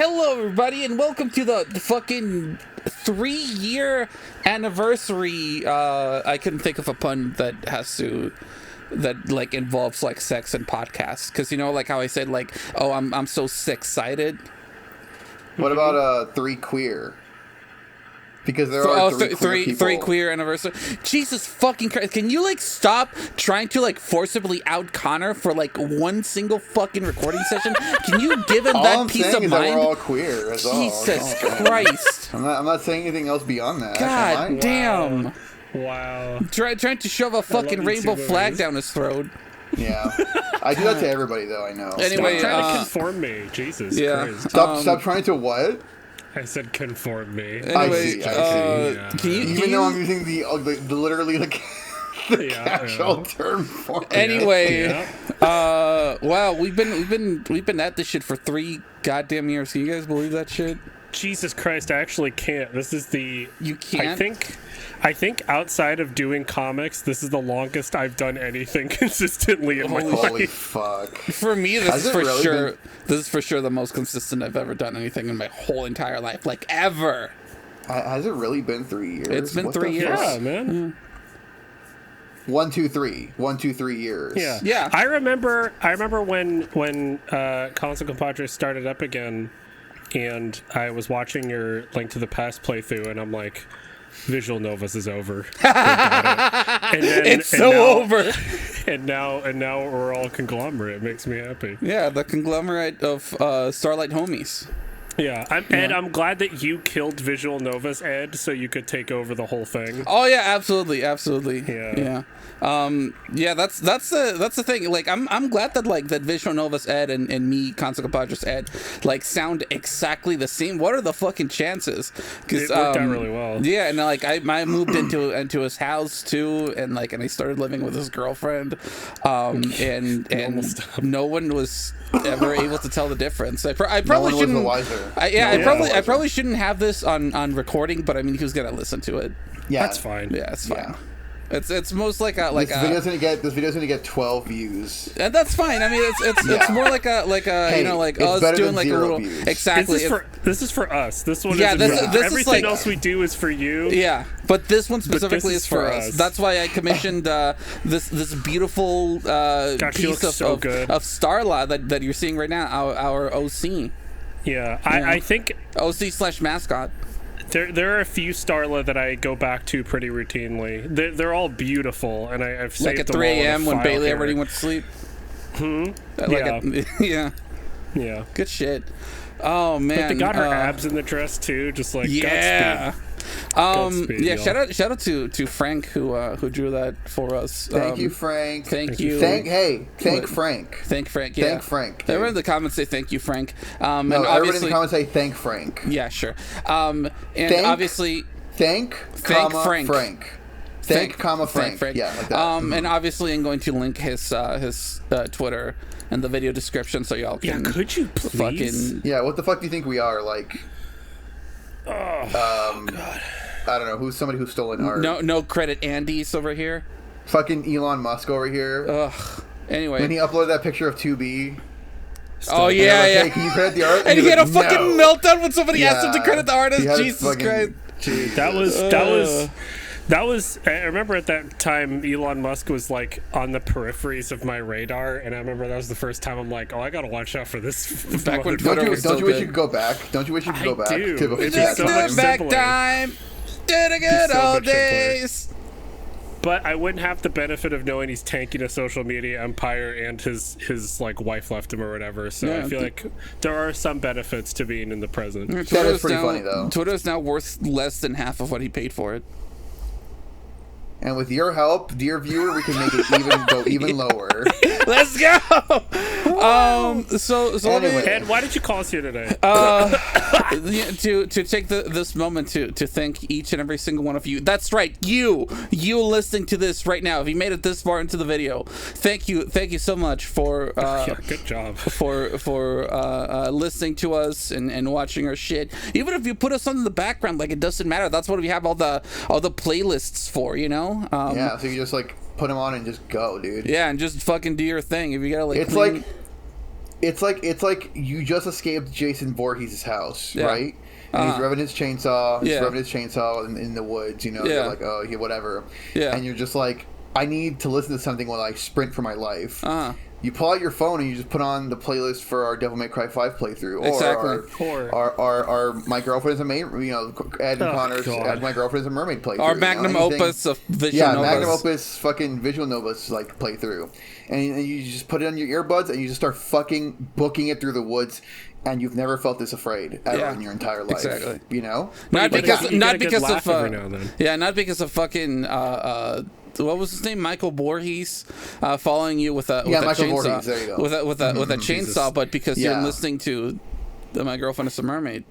Hello, everybody, and welcome to the fucking 3-year anniversary. I couldn't think of a pun that involves like sex and podcasts, because you know, like how I said, like, oh, I'm so sex-sided. What about three queer? Because there are three queer anniversary. Jesus fucking Christ! Can you like stop trying to like forcibly out Connor for like one single fucking recording session? Can you give him that peace of mind? That we're all queer. That's Jesus Christ! I'm not saying anything else beyond that. God damn! Wow. Trying to shove a fucking rainbow flag down his throat. Yeah, I do that to everybody though. I know. Anyway, stop trying to conform me. Jesus Christ. Stop trying to what? I said conform me. Anyways, I see. Even though I'm using the literally the casual term for it. Anyway, wow, we've been at this shit for 3 goddamn years. Can you guys believe that shit? Jesus Christ, I actually can't. This is the... You can't? I think outside of doing comics, this is the longest I've done anything consistently in my life. Holy fuck. For me, this is for sure the most consistent I've ever done anything in my whole entire life. Like, ever. Has it really been 3 years? It's been 3 years. Yeah, man. 1, 2, 3. 1, 2, 3 years. Yeah. I remember when Console Compadre started up again, and I was watching your Link to the Past playthrough, and I'm like, Visual Novas is over. It's over. And now we're all conglomerate. It makes me happy. Yeah, the conglomerate of Starlight homies. Yeah, I'm glad that you killed Visual Novas, Ed, so you could take over the whole thing. Oh yeah, absolutely. Yeah. That's the thing. Like, I'm glad that like that Visual Novas Ed and me, Console Compadres Ed, like sound exactly the same. What are the fucking chances? It worked out really well. Yeah, and like I moved into his house too, and I started living with his girlfriend, and no one was ever able to tell the difference. I probably shouldn't. I probably shouldn't have this on recording, but I mean, who's gonna listen to it? Yeah, that's fine. Yeah, it's fine. Yeah. It's most like a this video's gonna get 12 views, and that's fine. I mean, it's more like a hey, you know, like us doing like a little views. Exactly. This is for us. This one. Yeah, this is everything like, else we do is for you. Yeah, but this one specifically is is for us. That's why I commissioned this beautiful piece of Starlight that you're seeing right now. Our OC. Yeah, I think OC/mascot. There are a few Starla that I go back to pretty routinely. They're all beautiful, and I've saved like at them 3 all in a a.m. when file Bailey here. already went to sleep. Yeah. Good shit. Oh man. But they got her abs in the dress too, just like yeah. Godspeed, yeah. y'all. Shout out to Frank who drew that for us. Thank you, Frank. Thank you. Thank Frank. Thank Frank. Yeah. Thank Frank. Dude. Everyone in the comments say thank you, Frank. No, and everybody in the comments say thank Frank. Yeah, sure. Obviously thank Frank. Thank, Frank. Yeah, like that. And obviously I'm going to link his Twitter in the video description so y'all can. Yeah, could you please? Yeah, what the fuck do you think we are, like? God. I don't know. Who's somebody who's stolen art? No credit Andy's over here. Fucking Elon Musk over here. Ugh. Anyway. When he uploaded that picture of 2B. Oh yeah, like, yeah. Hey, can you credit the art? And he had a fucking meltdown when somebody asked him to credit the artist. Jesus Christ. Jesus. That was. I remember at that time Elon Musk was like on the peripheries of my radar, and I remember that was the first time I'm like, oh, I gotta watch out for this. Back when Don't you still wish good. you could go back? Don't you wish you could go back? do. To It's that so time? much back simpler. time. Did a good so old much simpler. days. But I wouldn't have the benefit of knowing he's tanking a social media empire and his like wife left him or whatever. So Yeah, I feel like there are some benefits to being in the present. That is pretty funny though. Twitter is now worth less than half of what he paid for it. And with your help, dear viewer, we can make it even lower. Let's go. So Anyway. Ed, why did you call us here today? to take this moment to thank each and every single one of you. That's right, you listening to this right now. If you made it this far into the video, thank you so much for good job for listening to us and watching our shit. Even if you put us on in the background, like, it doesn't matter. That's what we have all the playlists for, you know. Yeah, so you just like put them on and just go, dude. Yeah, and just fucking do your thing. If you gotta like, it's like it's like you just escaped Jason Voorhees' house, right? And he's revving his chainsaw. He's revving his chainsaw in the woods. You know, you're like, oh, yeah, whatever. Yeah. And you're just like, I need to listen to something while I sprint for my life. You pull out your phone and you just put on the playlist for our Devil May Cry 5 playthrough, or our My Girlfriend is a Maid, Ed and Connor's My Girlfriend is a Mermaid playthrough, our magnum opus of visual novas. Magnum opus fucking visual novas like playthrough, and you just put it on your earbuds and you just start fucking booking it through the woods. And you've never felt this afraid ever in your entire life. Exactly. You know? Not because of fucking what was his name? Michael Voorhees following you with a chainsaw. Voorhees, there you go. With a chainsaw, but because you're listening to My Girlfriend is a Mermaid.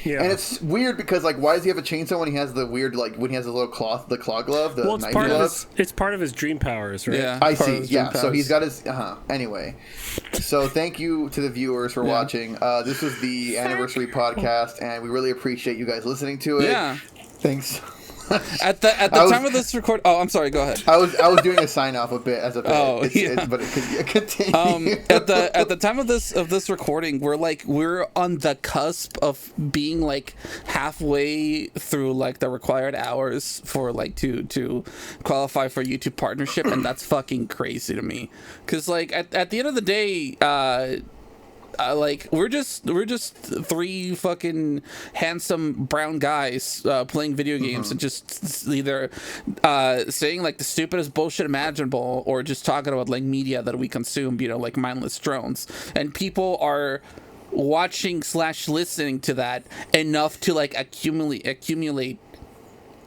Yeah. And it's weird because, like, why does he have a chainsaw when he has the weird, like, when he has the little claw glove, the knife glove? It's part of his dream powers, right? Yeah, I see. Yeah, so he's got his. Anyway, so thank you to the viewers for watching. This was the anniversary podcast, and we really appreciate you guys listening to it. Yeah. Thanks. At the time of this record, I'm sorry. Go ahead. I was doing a sign off a bit as a bit. But it continue. At the time of this recording, we're on the cusp of being like halfway through like the required hours for like to qualify for YouTube partnership, and that's fucking crazy to me. Because like at the end of the day, like we're just three fucking handsome brown guys playing video games and just either saying like the stupidest bullshit imaginable or just talking about like media that we consume, like mindless drones, and people are watching / listening to that enough to like accumulate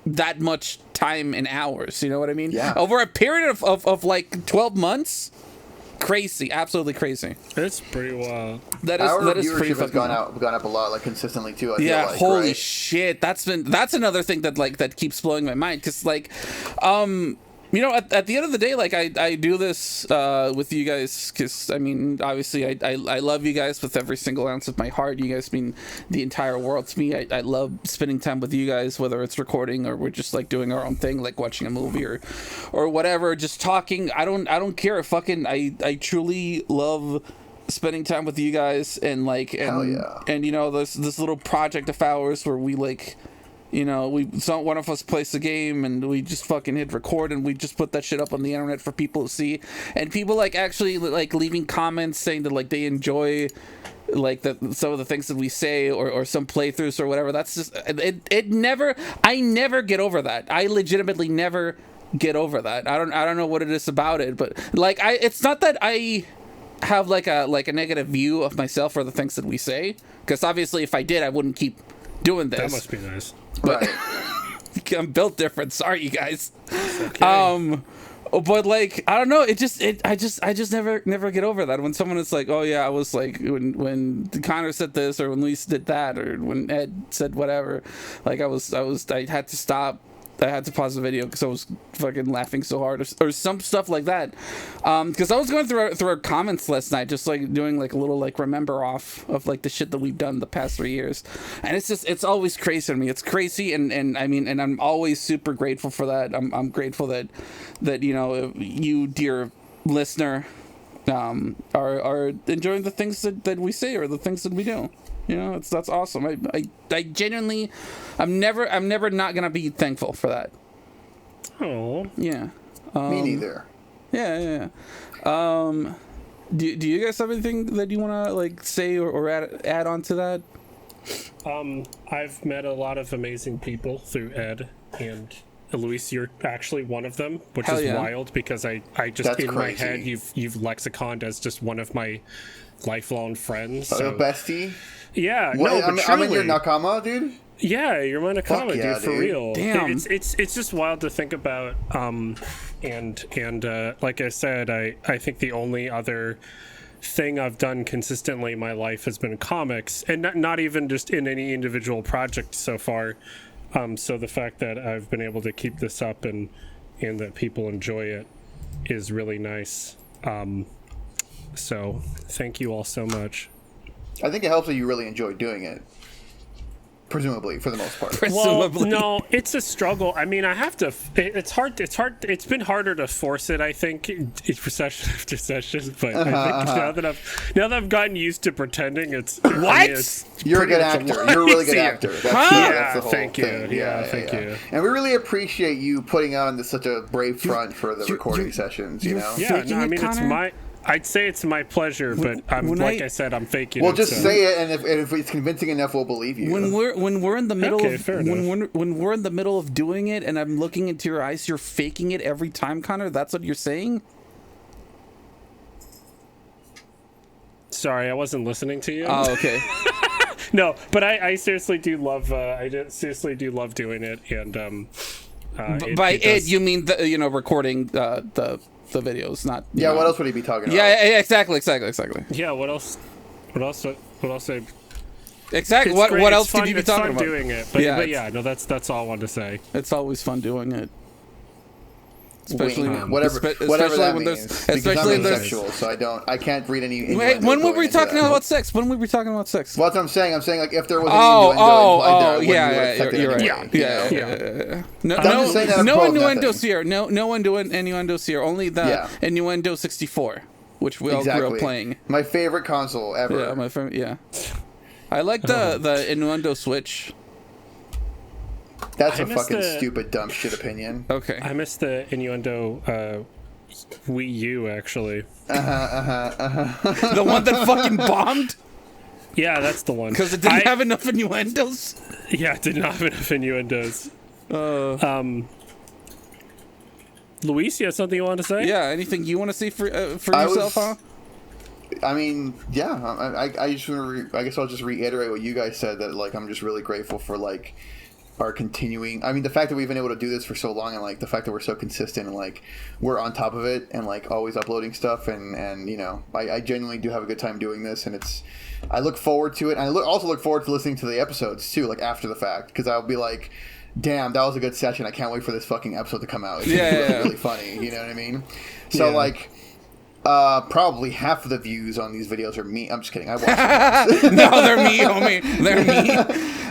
that much time and hours, you know what I mean? Yeah. Over a period of like 12 months. Crazy, absolutely crazy. It's pretty wild. That is pretty fucking gone up a lot, like consistently too. I feel like, holy shit. That's another thing that keeps blowing my mind, because like, at the end of the day, like I do this with you guys because I mean, obviously I love you guys with every single ounce of my heart. You guys mean the entire world to me. I love spending time with you guys, whether it's recording or we're just like doing our own thing, like watching a movie or whatever, just talking. I don't care. Fucking I truly love spending time with you guys, and like and this little project of ours where we like. One of us plays the game and we just fucking hit record and we just put that shit up on the internet for people to see, and people like actually like leaving comments saying that like they enjoy like some of the things that we say or some playthroughs or whatever. That's just I never get over that. I legitimately never get over that. I don't know what it is about it, but like it's not that I have like a negative view of myself or the things that we say, because obviously if I did I wouldn't keep doing this. That must be nice. But I'm built different. Sorry, you guys. Okay. But like I don't know. I just never get over that when someone is like, oh yeah, I was like when Conor said this or when Luis did that or when Ed said whatever. Like I had to stop. I had to pause the video because I was fucking laughing so hard, or some stuff like that. Because I was going through our comments last night, just like doing like a little like remember off of like the shit that we've done the past 3 years, and it's always crazy to me. It's crazy, and I mean, and I'm always super grateful for that. I'm grateful that you, dear listener, are enjoying the things that we say or the things that we do. That's awesome. I genuinely, I'm never not gonna be thankful for that. Oh. Yeah. Me neither. Yeah. Do you guys have anything that you wanna like say or add on to that? I've met a lot of amazing people through Ed, and Luis, you're actually one of them, which Hell is wild because I just That's in crazy. My head you've lexiconed as just one of my lifelong friends. So. bestie. Yeah, I'm in your nakama, dude. Yeah, you're my nakama, yeah, dude, for real. Damn. It's just wild to think about. And like I said, I think the only other thing I've done consistently in my life has been comics, and not even just in any individual project so far. So the fact that I've been able to keep this up and that people enjoy it is really nice. So thank you all so much. I think it helps that you really enjoy doing it. presumably, for the most part. Well, no, it's a struggle. I mean, I have to. It's hard. It's been harder to force it, I think, session after session. But I think now that I've gotten used to pretending, it's what? I mean, You're a good actor. You're a really good actor. That's the whole thank you. thing. Yeah, thank you. And we really appreciate you putting on such a brave front for the recording sessions. You know. Yeah, no, I mean, it's my. I'd say it's my pleasure, but I said, I'm faking it. Well, just say it, and if it's convincing enough, we'll believe you. When we're in the middle when we're in the middle of doing it, and I'm looking into your eyes, you're faking it every time, Connor. That's what you're saying. Sorry, I wasn't listening to you. Oh, okay. No, but I seriously do love. Seriously do love doing it, and by it you mean recording the videos, not yeah. What else would he be talking about? Yeah, exactly. Yeah, what else? Exactly. What else could you be talking about? Doing it, but yeah, no, that's all I wanted to say. It's always fun doing it. Especially whatever that means. Especially I'm asexual, so I can't read any. Wait, when were we talking about sex? When were we talking about sex? Well, that's what I'm saying. I'm saying like if there was you're right. Yeah. No innuendos here. No innuendos here. Only the Innuendo 64, which we all grew up playing. My favorite console ever. Yeah, my favorite. Yeah. I like the Innuendo Switch. That's a fucking stupid, dumb shit opinion. Okay. I missed the Innuendo Wii U, actually. The one that fucking bombed? Yeah, that's the one. Because it didn't have enough innuendos? Yeah, it did not have enough innuendos. Luis, you have something you want to say? Yeah, anything you want to say for yourself, huh? I mean, yeah. I just want to. I guess I'll just reiterate what you guys said. That like, I'm just really grateful for like our continuing. I mean, the fact that we've been able to do this for so long, and like the fact that we're so consistent, and like we're on top of it, and like always uploading stuff, and you know, I genuinely do have a good time doing this, and I look forward to it, and I also look forward to listening to the episodes too, like after the fact, because I'll be like, damn, that was a good session. I can't wait for this fucking episode to come out. It's really funny. You know what I mean? So like. Probably half of the views on these videos are me. I'm just kidding. I watch them. No, they're me, homie. They're me.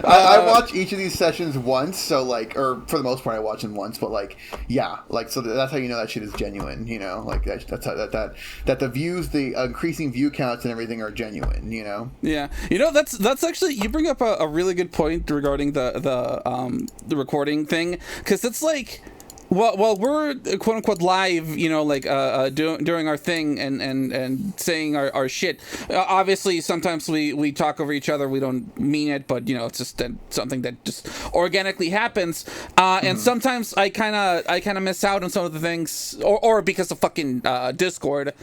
I watch each of these sessions once, so like, or for the most part, I watch them once. But like, yeah, like, so that's how you know that shit is genuine. You know, like that's how that the views, the increasing view counts and everything are genuine. You know. Yeah, you know that's actually, you bring up a really good point regarding the recording thing, because it's like. Well, we're quote unquote live, you know, like doing our thing and saying our shit. Obviously, sometimes we talk over each other. We don't mean it, but you know, it's just something that just organically happens. And sometimes I kind of miss out on some of the things, or because of fucking Discord,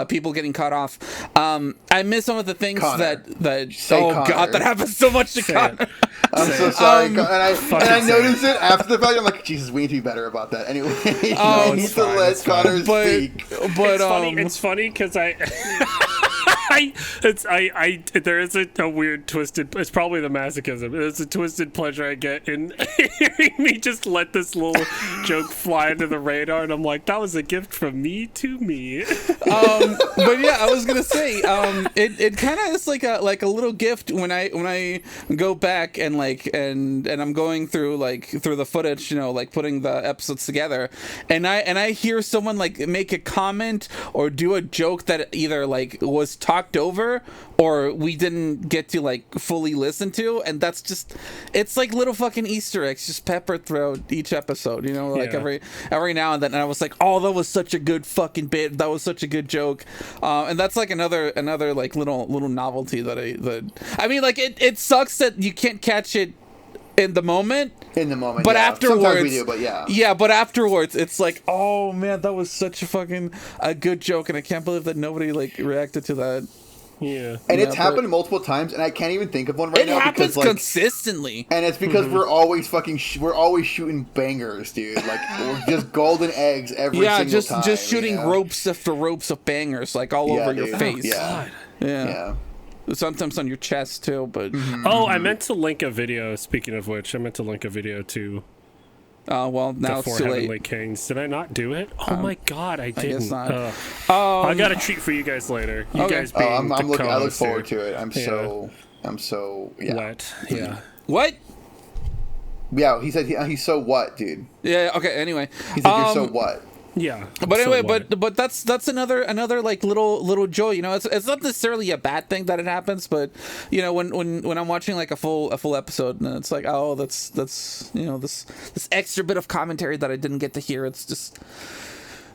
people getting cut off. I miss some of the things Connor. that God, that happens so much to Connor. I'm so sorry, and I noticed it after the fact. I'm like, Jesus, we need to be better about that. Anyway, we need to let Connor speak. But it's funny because there is a weird twisted. It's probably the masochism. There's a twisted pleasure I get in hearing me just let this little joke fly into the radar, and I'm like, that was a gift from me to me. But yeah, I was gonna say, it kind of is like a little gift when I go back and I'm going through the footage, you know, like putting the episodes together, and I hear someone like make a comment or do a joke that either like was talked over or we didn't get to like fully listen to, and that's just, it's like little fucking Easter eggs just peppered throughout each episode, you know, like every now and then, and I was like, oh, that was such a good fucking bit, that was such a good joke, and that's like another like little novelty that I mean, like it sucks that you can't catch it in the moment, but afterwards sometimes we do, but but afterwards it's like, oh man, that was such a good joke, and I can't believe that nobody like reacted to that. Yeah, and it's happened multiple times, and I can't even think of one right now. It happens consistently, and it's because we're always we're always shooting bangers, dude. Like we're just golden eggs every single time. just shooting ropes after ropes of bangers, like all over your face. Yeah. Sometimes on your chest too, but oh, I meant to link a video. Speaking of which, I meant to link a video to. Well, now it's too late. Heavenly Kings. Did I not do it? Oh my God, I didn't. Guess not. I got a treat for you guys later. You guys being I look forward to it. I'm so wet. Yeah. What? Yeah, he said he's so what, dude. Yeah. Okay. Anyway, he said you're so what. Yeah. But anyway, but that's another like little joy. You know, it's not necessarily a bad thing that it happens, but you know, when I'm watching like a full episode, and it's like, oh, that's you know, this extra bit of commentary that I didn't get to hear. It's just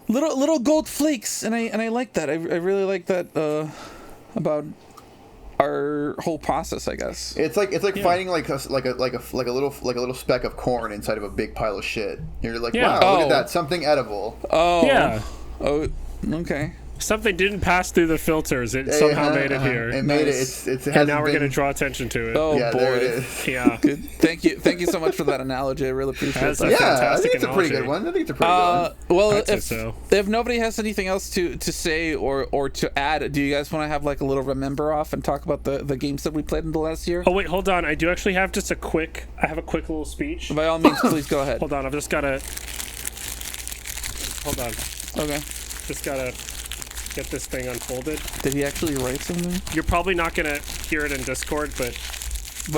little gold flakes, and I like that. I really like that about our whole process, I guess. It's like finding like a little speck of corn inside of a big pile of shit. You're like, wow, look at that, something edible. Oh yeah. Oh, okay. Something didn't pass through the filters. It somehow made it here. It made it. And now we're going to draw attention to it. Oh, yeah, boy. there it is. Yeah. Good. Thank you so much for that analogy. I really appreciate that. Yeah, I think it's a pretty good one. Well, if nobody has anything else to say or to add, do you guys want to have like a little remember off and talk about the games that we played in the last year? Oh wait, hold on. I do actually have just a quick little speech. By all means, please go ahead. Hold on. I've just got to. Hold on. Okay. Just gotta get this thing unfolded. Did he actually write something? You're probably not gonna hear it in Discord, but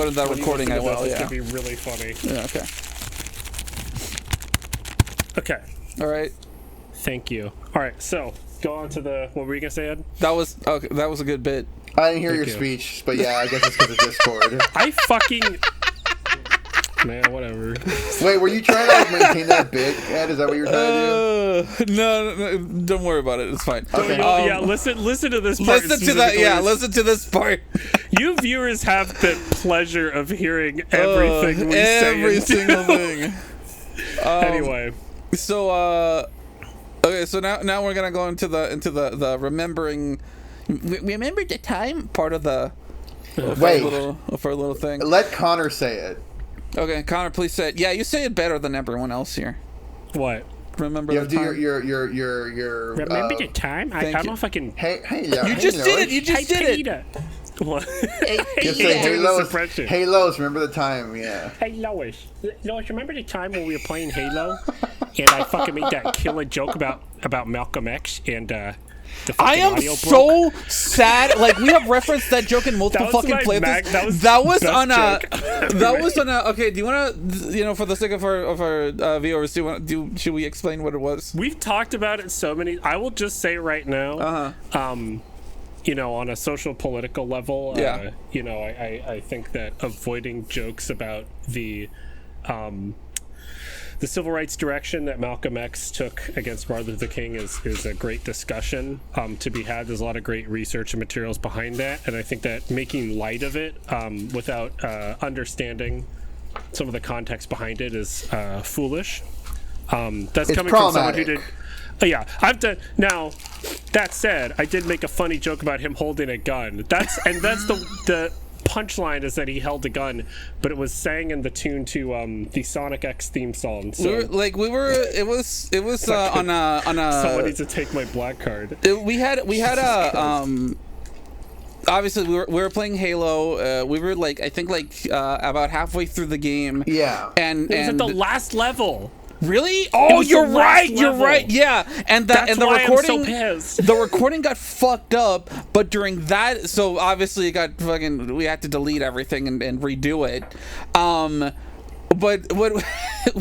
in that recording I will. It's Yeah. gonna be really funny. Yeah. Okay. Okay. All right. Thank you. All right. So go on to what were you gonna say, Ed? That was okay. That was a good bit. I didn't hear your speech, but yeah, I guess it's because of Discord. I fucking. Man, whatever. Wait, were you trying to like maintain that bit, Ed? Is that what you were trying to do? No, don't worry about it. It's fine. Okay. Yeah, listen to this part. Listen to that. Yeah, listen to this part. You viewers have the pleasure of hearing everything we say. Every single thing. Anyway. So, okay, so now we're gonna go into the remembering. Remember the time part of the. Of our little thing. Let Conor say it. Okay, Conor, please say it. Yeah, you say it better than everyone else here. What? Remember you the time? Your remember the time? I don't know if I can. Hey, you just did it. You just did it. What? Just say, hey Lois. Hey Lois, remember the time? Yeah. Hey Lois. Lois, remember the time when we were playing Halo, and I fucking made that killer joke about Malcolm X and I am so sad. Like, we have referenced that joke in multiple fucking playthroughs. That was on a. Okay, do you want to? For the sake of our viewers, should we explain what it was? We've talked about it so many. I will just say right now. On a social political level, I think that avoiding jokes about the civil rights direction that Malcolm X took against Martin Luther King is a great discussion to be had. There's a lot of great research and materials behind that, and I think that making light of it without understanding some of the context behind it is foolish. That's coming from someone who did. Yeah, I've done. Now, that said, I did make a funny joke about him holding a gun. That's the punchline is that he held a gun, but it was sang in the tune to the Sonic X theme song. So it was on a someone needs to take my black card. We had a obviously we were playing Halo. We were I think about halfway through the game. Yeah, and it was at the last level. Really? Oh, you're right. Level. You're right. Yeah, and the recording, the recording got fucked up. But during that, so obviously it got fucking. We had to delete everything and redo it. But what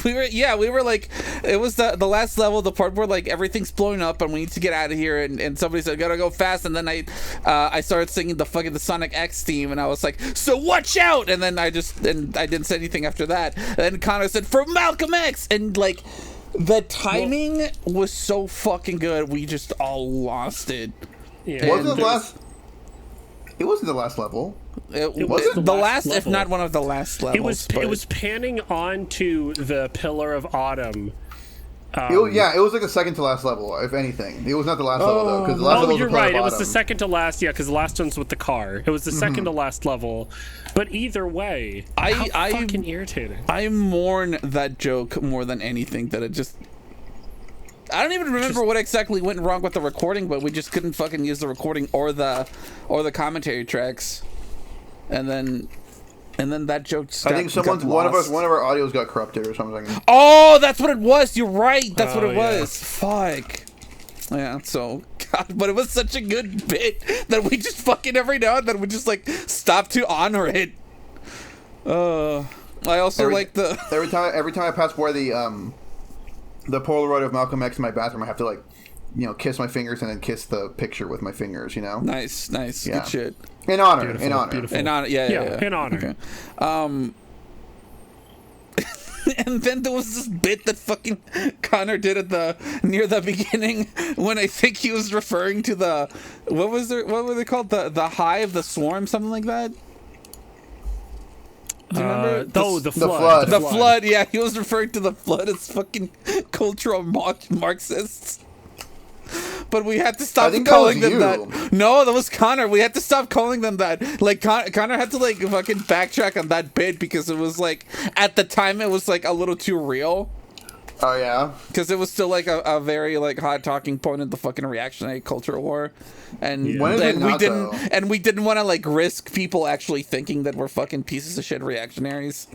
we were like, it was the last level, the part where everything's blowing up and we need to get out of here, and somebody said gotta go fast, and then I started singing the Sonic X theme, and I was like, so watch out, and then I didn't say anything after that. And then Conor said for Malcolm X, and the timing was so fucking good, we just all lost it. Yeah. It wasn't the last level. It was the last if not one of the last levels. It was panning on to the Pillar of Autumn. It was the second to last level, if anything. It was not the last level though, because the last level was you're right. It was the second to last. Yeah, because the last one's with the car. It was the second to last level. But either way, how fucking irritating. I mourn that joke more than anything. That it just. I don't even remember what exactly went wrong with the recording, but we just couldn't fucking use the recording or the commentary tracks, and then that joke. I think one of our audios got corrupted or something. Oh, that's what it was. You're right. That's what it was. Fuck. Yeah. So, God, but it was such a good bit that we just fucking every now and then we just stop to honor it. I also like the every time I pass by the Polaroid of Malcolm X in my bathroom, I have to kiss my fingers and then kiss the picture with my fingers. Nice, yeah. Good shit. In honor, beautiful, in honor, beautiful. In honor, yeah. In honor. Okay. And then there was this bit that fucking Conor did near the beginning when I think he was referring to what were they called, the hive, the swarm, something like that. Do you remember? The flood. The flood. Yeah, he was referring to the flood as fucking cultural Marxists. But we had to stop calling them that. No, that was Conor. We had to stop calling them that. Like, Conor had to, fucking backtrack on that bit because it was, at the time, it was, a little too real. Oh, yeah? Because it was still, a very, hot talking point in the fucking reactionary culture war. And, we didn't want to, risk people actually thinking that we're fucking pieces of shit reactionaries.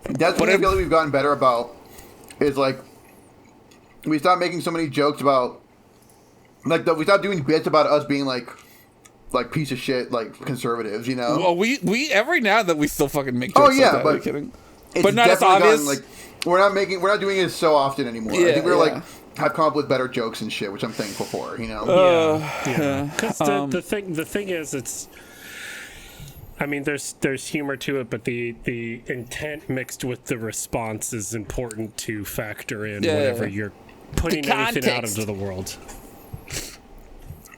That's what I feel like we've gotten better about is, we stopped making so many jokes about we stopped doing bits about us being like piece of shit conservatives, Well, we every now and then we still fucking make jokes. Oh yeah, like that. But are you kidding? But not as obvious. We're not doing it so often anymore. I think we're have come up with better jokes and shit, which I'm thankful for. Yeah. Because the thing is, it's. I mean, there's humor to it, but the intent mixed with the response is important to factor in whenever you're putting anything out into the world.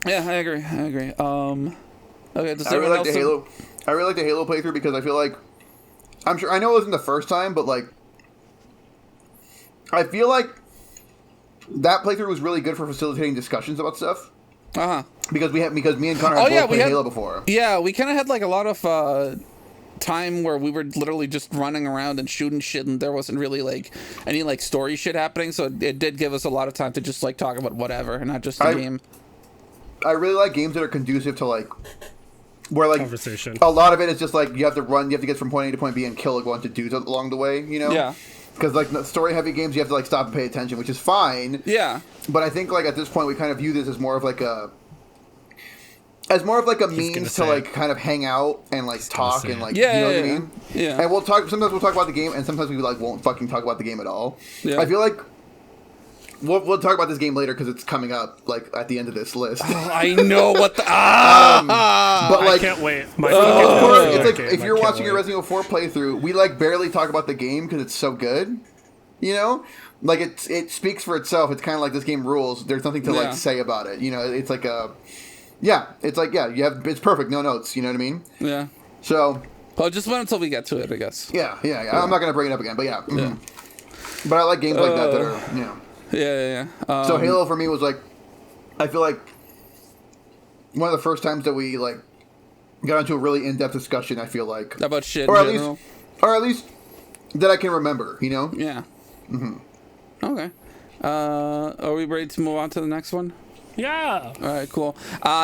Yeah, I agree. Okay, I really like the Halo playthrough because I feel like I know it wasn't the first time, but I feel like that playthrough was really good for facilitating discussions about stuff. Because me and Conor had both played Halo before. Yeah, we kind of had a lot of time where we were literally just running around and shooting shit, and there wasn't really any story shit happening. So it did give us a lot of time to just talk about whatever and not just the game. I really like games that are conducive to where conversation. A lot of it is just you have to run, you have to get from point A to point B and kill a bunch of dudes along the way. Yeah. Because story heavy games, you have to stop and pay attention, which is fine. Yeah. But I think at this point we kind of view this as more of a means to kind of hang out and talk and what I mean? Yeah. And sometimes we'll talk about the game and sometimes we won't fucking talk about the game at all. Yeah. I feel like we'll talk about this game later because it's coming up at the end of this list. Oh, I know what the but I can't wait. It's if you're watching a Resident Evil 4 playthrough, we barely talk about the game because it's so good. It speaks for itself. It's kind of this game rules. There's nothing to say about it. It's it's perfect. No notes. You know what I mean? Yeah. So. Well, just wait until we get to it, I guess. Yeah. I'm not gonna bring it up again, but yeah. Mm-hmm. But I like games like that are Yeah. So Halo for me was I feel like one of the first times that we got into a really in-depth discussion. I feel like about shit, or at least that I can remember. Yeah. Mm-hmm. Okay. Are we ready to move on to the next one? Yeah. All right, cool.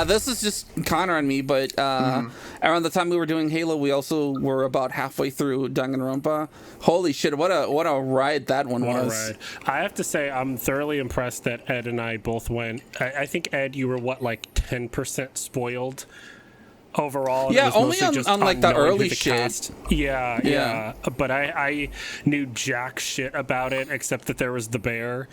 This is just Conor and me, but around the time we were doing Halo, we also were about halfway through Danganronpa. Holy shit, what a ride that one was. I have to say, I'm thoroughly impressed that Ed and I both went. I think, Ed, you were 10% spoiled overall? Yeah, only on the early shit. Cast. Yeah. But I knew jack shit about it, except that there was the bear.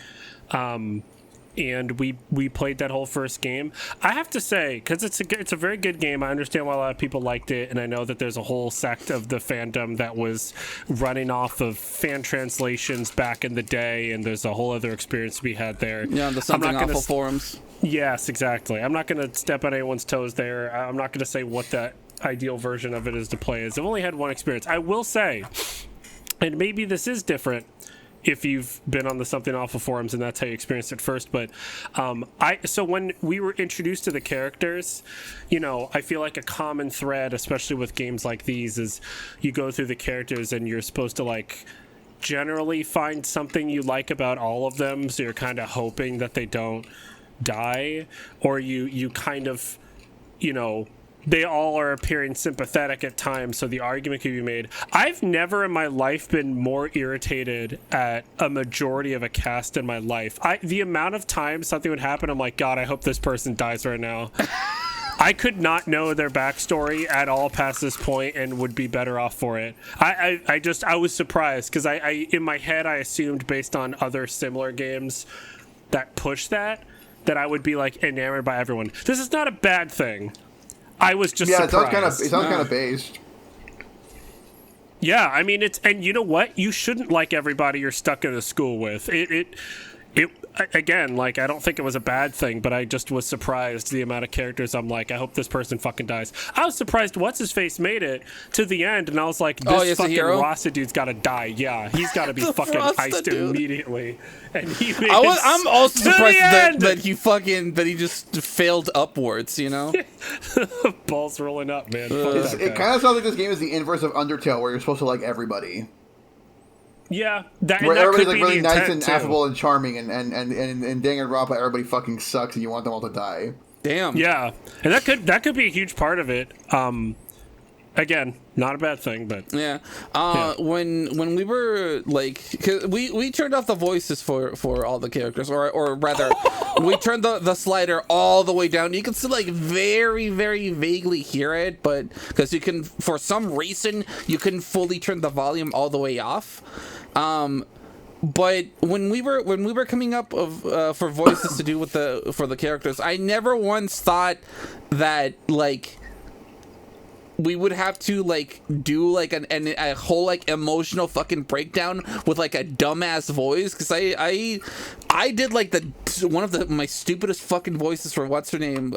And we played that whole first game. I have to say, because it's a very good game. I understand why a lot of people liked it, and I know that there's a whole sect of the fandom that was running off of fan translations back in the day, and there's a whole other experience to be had there. Yeah, the Something Awful forums. Yes, exactly. I'm not going to step on anyone's toes there. I'm not going to say what that ideal version of it is to play is. I've only had one experience. I will say, and maybe this is different if you've been on the Something Awful forums and that's how you experienced it first. But so when we were introduced to the characters, I feel like a common thread, especially with games like these, is you go through the characters and you're supposed to generally find something you like about all of them. So you're kind of hoping that they don't die, or you kind of, they all are appearing sympathetic at times, so the argument could be made. I've never in my life been more irritated at a majority of a cast in my life. The amount of times something would happen, I'm like, God, I hope this person dies right now. I could not know their backstory at all past this point and would be better off for it. I was surprised because I in my head I assumed based on other similar games that push that I would be like enamored by everyone. This is not a bad thing. I was just surprised. It sounds kind of based. Yeah, I mean and you know what? You shouldn't like everybody you're stuck in a school with. It again, like, I don't think it was a bad thing, but I just was surprised the amount of characters I'm like, I hope this person fucking dies. I was surprised What's-His-Face made it to the end, and I was like, this fucking Rasta dude's gotta die. Yeah, he's gotta be fucking iced immediately. And he made I'm also surprised that he just failed upwards, you know? Balls rolling up, man. It kind of sounds like this game is the inverse of Undertale, where you're supposed to like everybody. Yeah, where everybody's like really nice and affable and charming, and Danganronpa, everybody fucking sucks, and you want them all to die. Damn. Yeah, and that could be a huge part of it. Again, not a bad thing, but yeah. When we were like, 'cause we turned off the voices for all the characters, or rather, we turned the slider all the way down. You can still like very, very vaguely hear it, but because you can, for some reason, you couldn't fully turn the volume all the way off. But when we were coming up for voices to do with for the characters, I never once thought that like we would have to like do like a whole like emotional fucking breakdown with like a dumbass voice, because I did like one of my stupidest fucking voices for what's her name,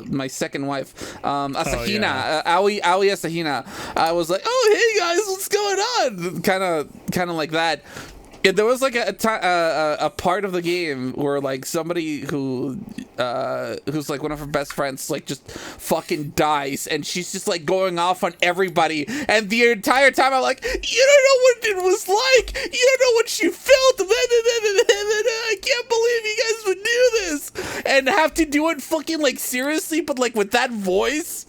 my second wife, Asahina, Aoi Asahina. I was like, oh hey guys, what's going on, kind of like that. Yeah, there was like a part of the game where like somebody who's like one of her best friends like just fucking dies, and she's just like going off on everybody, and the entire time I'm like, you don't know what it was like, you don't know what she felt, I can't believe you guys would do this, and have to do it fucking like seriously, but like with that voice.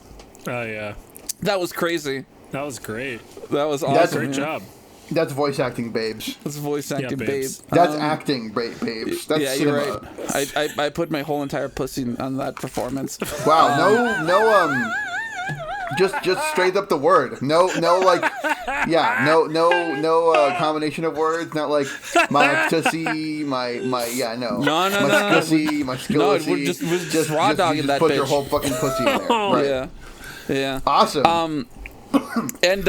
Oh yeah, that was crazy. That was great. That was awesome. That's a great job. That's voice acting, babes. That's voice acting, babes. That's acting, babes. That's yeah, cinema. You're right. I put my whole entire pussy on that performance. Wow, no, just straight up the word. No, like, yeah, no combination of words. Not like my ecstasy, my, yeah, no. No. My skillsy. No, we're just raw dogging that bitch. Put your whole fucking pussy in there. Right. Yeah. Awesome. And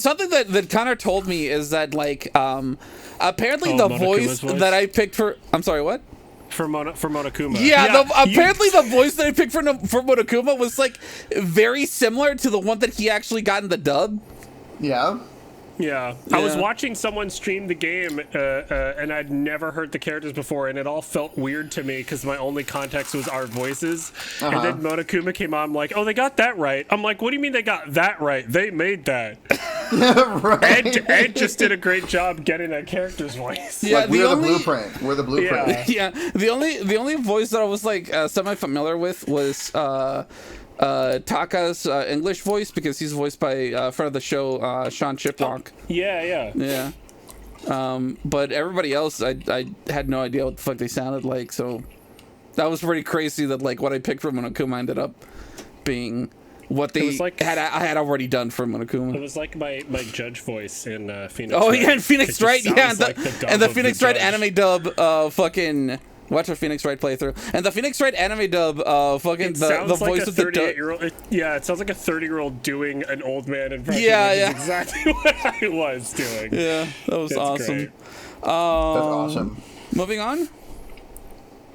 something that Conor told me is that like apparently the voice that I picked for, I'm sorry, what? For Monokuma. Yeah, apparently the voice that I picked for Monokuma was like very similar to the one that he actually got in the dub. Yeah. I was watching someone stream the game, and I'd never heard the characters before, and it all felt weird to me because my only context was our voices. And then Monokuma came on, I'm like, oh, they got that right. I'm like, what do you mean they got that right? They made that. Right. Ed just did a great job getting that character's voice. Yeah, like, we're the blueprint. We're the blueprint. Yeah. The only voice that I was like semi-familiar with was Taka's English voice, because he's voiced by friend of the show, Sean Chiplock. Yeah. But everybody else, I had no idea what the fuck they sounded like, so that was pretty crazy that like what I picked from Monokuma ended up being what they I had already done for Monokuma. It was like my judge voice in Phoenix. Oh Wright. Yeah, in Phoenix Wright, yeah, and the Phoenix Wright judge. Anime dub, fucking. Watch our Phoenix Wright playthrough, and the Phoenix Wright anime dub, fucking the voice of the 38-year-old. Yeah, it sounds like a 30-year-old doing an old man impression. Yeah. Exactly what I was doing. Yeah, that was awesome. That's awesome. Moving on.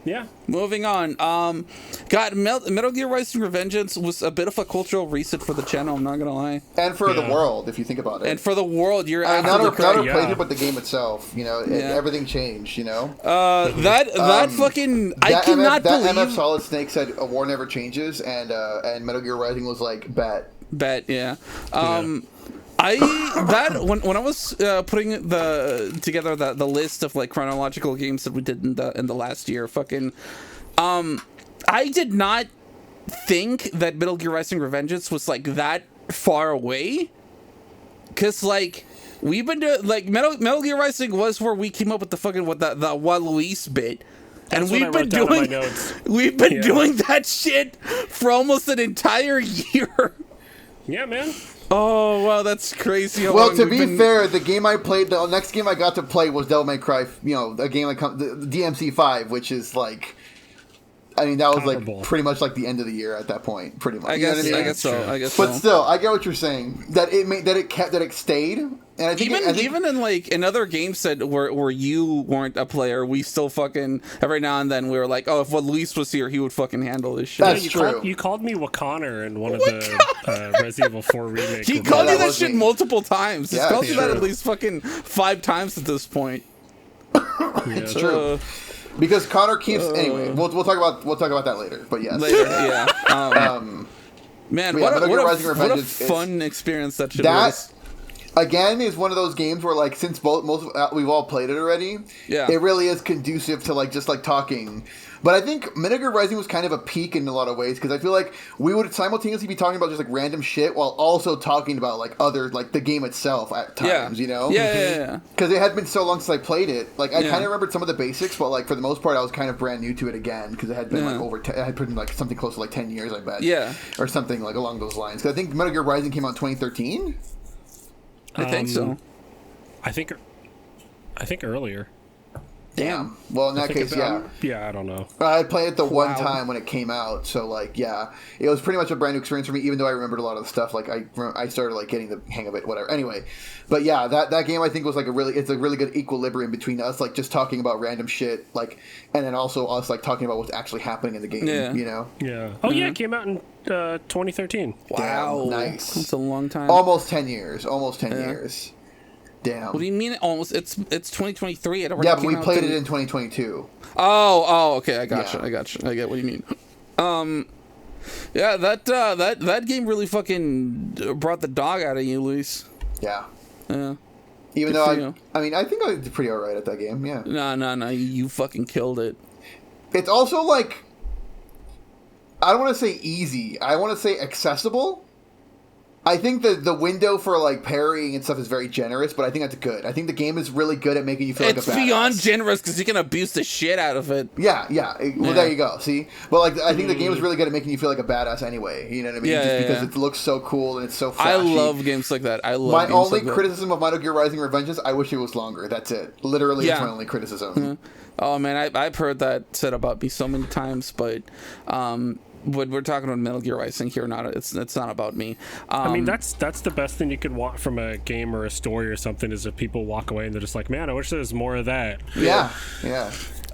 Yeah. Moving on. God, Metal Gear Rising: Revengeance was a bit of a cultural reset for the channel. I'm not gonna lie. And for the world, if you think about it. And for the world, you're not our playthrough, but the game itself. You know, everything changed. You know. That fucking I cannot believe that MF Solid Snake said a war never changes, and Metal Gear Rising was like bet. Yeah. When I was putting together the list of like chronological games that we did in the last year, fucking, I did not think that Metal Gear Rising: Revengeance was like that far away, cause like we've been doing like Metal Gear Rising was where we came up with the fucking the Juan Luis bit. and we've been doing that shit for almost an entire year. Yeah, man. Oh wow, that's crazy. Well, to be fair, the game I played, the next game I got to play was Devil May Cry. You know, a game like the DMC 5, which is like, I mean, that was like pretty much like the end of the year at that point, pretty much. I guess so. But still, I get what you're saying. That it stayed. And I think even in like in other games that where you weren't a player, we still fucking every now and then we were like, oh, if Luis was here, he would fucking handle this shit. That's true. You called me Conor in one of the Resident Evil 4 remake. He called you that shit multiple times. He's called you that at least fucking 5 times at this point. It's true. Because Conor keeps anyway. We'll talk about that later. But yes, later. Yeah. Man, what a fun experience that should was. Again, is one of those games where, like, since we've all played it already, it really is conducive to, like, just, like, talking. But I think Metal Gear Rising was kind of a peak in a lot of ways, because I feel like we would simultaneously be talking about just, like, random shit while also talking about, like, other, like, the game itself at times, you know? Yeah. Because it had been so long since I played it. Like, I kind of remembered some of the basics, but, like, for the most part, I was kind of brand new to it again, because it had been, like, it had been, like, something close to, like, 10 years, I bet. Yeah. Or something, like, along those lines. Because I think Metal Gear Rising came out in 2013? I think so. I think earlier. Damn. Well, in that case, Yeah, I don't know. I played it the one time when it came out, so like, it was pretty much a brand new experience for me. Even though I remembered a lot of the stuff, like I started like getting the hang of it, whatever. Anyway, but yeah, that game I think was like it's a really good equilibrium between us like just talking about random shit, like, and then also us like talking about what's actually happening in the game. You know? Yeah. Oh yeah, it came out in 2013. Wow, damn, nice. That's a long time. Almost 10 years. Almost 10 years. Damn. What do you mean almost? It's 2023. But we played it in 2022. Oh, okay. I got you. I get what you mean. Yeah, that game really fucking brought the dog out of you, Luis. Yeah. Yeah. Even though I mean, I think I did pretty alright at that game. Yeah. No. You fucking killed it. It's also like, I don't want to say easy. I want to say accessible. I think the window for like parrying and stuff is very generous, but I think that's good. I think the game is really good at making you feel like a badass. It's beyond generous because you can abuse the shit out of it. Yeah. Well, there you go. See, but like I think the game is really good at making you feel like a badass anyway. You know what I mean? Just because it looks so cool and it's so flashy. I love games like that. My only criticism of Metal Gear Rising Revengeance, I wish it was longer. That's it. Literally, it's my only criticism. Mm-hmm. Oh man, I've heard that said about me so many times, but when we're talking about Metal Gear Rising here, it's not about me. I mean, that's the best thing you could want from a game or a story or something is if people walk away and they're just like, man, I wish there was more of that. Yeah.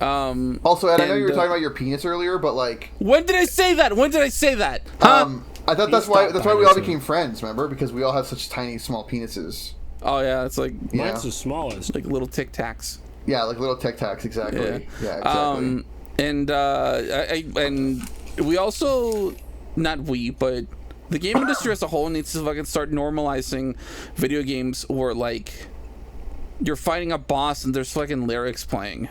Also, Ed, I know you were talking about your penis earlier, but like, when did I say that? Huh? I thought that's why we all became friends. Remember, because we all have such tiny, small penises. Oh yeah, it's like mine's the smallest, like little Tic Tacs. Yeah, like little Tic Tacs, exactly. Yeah, exactly. And we also, not we, but the game industry as a whole needs to fucking start normalizing video games where like you're fighting a boss and there's fucking lyrics playing.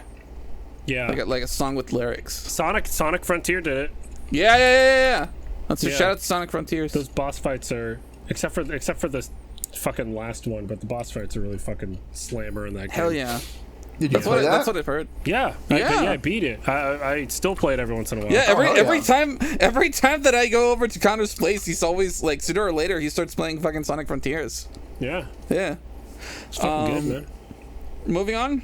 Yeah, like a song with lyrics. Sonic Frontier did it. Yeah. Let's shout out to Sonic Frontiers. Those boss fights are except for the fucking last one, but the boss fights are really fucking slammer in that game. Hell yeah. Did you play that? That's what I've heard. Yeah, I beat it. I still play it every once in a while. Yeah, every time that I go over to Conor's place, he's always like sooner or later he starts playing fucking Sonic Frontiers. Yeah. It's fucking good, man. Moving on.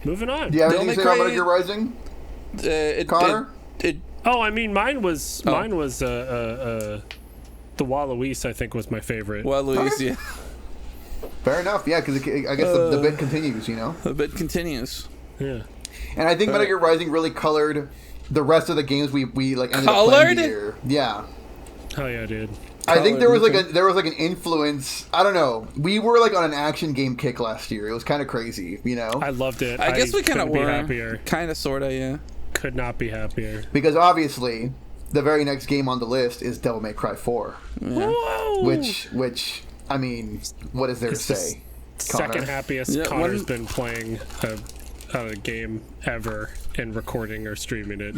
Do you have anything to say about Metal Gear Rising? Conor? I mean, mine was the Waluigi, I think, was my favorite. Waluigi, yeah. Fair enough, yeah, because I guess the bit continues, you know? The bit continues. Yeah. And I think Metal Gear Rising really colored the rest of the games we like ended up playing the year. Yeah. Hell yeah, dude. I think there was like an influence. I don't know. We were like on an action game kick last year. It was kind of crazy, you know? I loved it. I guess we kind of were. Happier. Kind of, sort of, yeah. Could not be happier. Because obviously, the very next game on the list is Devil May Cry 4. Yeah. Which I mean, what is there to say? Second happiest Connor's been playing a game ever and recording or streaming it.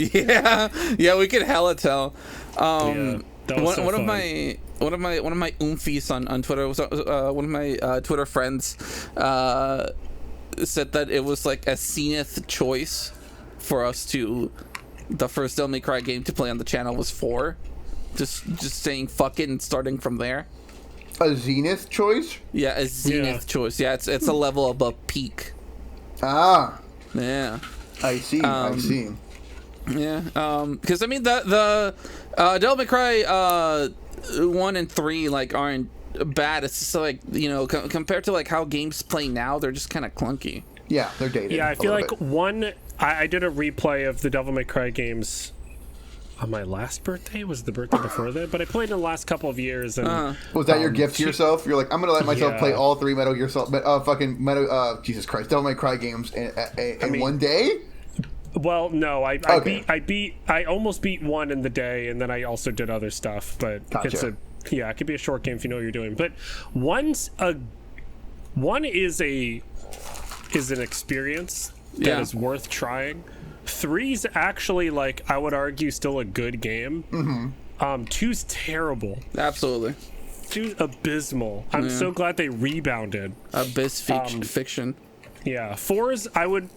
Yeah, we could hella tell. That was one of my oomfies on Twitter was one of my Twitter friends said that it was like a zenith choice for us to the first Devil May Cry game to play on the channel was 4. Just saying fuck it and starting from there. A Zenith choice? Yeah, a Zenith choice. Yeah, it's a level above peak. Ah. Yeah. I see. I see. Yeah. Because I mean the Devil May Cry 1 and 3 like aren't bad. It's just like, you know, compared to like how games play now, they're just kind of clunky. Yeah, they're dated. Yeah, I feel like I did a replay of the Devil May Cry games on my last birthday. Was the birthday before that? But I played in the last couple of years. And was that your gift to yourself? You're like, I'm gonna let myself play all 3 Jesus Christ, Devil May Cry games in one day. Well, no, I almost beat 1 in the day, and then I also did other stuff. But gotcha. it could be a short game if you know what you're doing. But one is an experience that is worth trying. 3's actually, like, I would argue, still a good game. 2's terrible. Absolutely. 2's abysmal. I'm so glad they rebounded. Abyss fiction. Yeah. 4's, I would...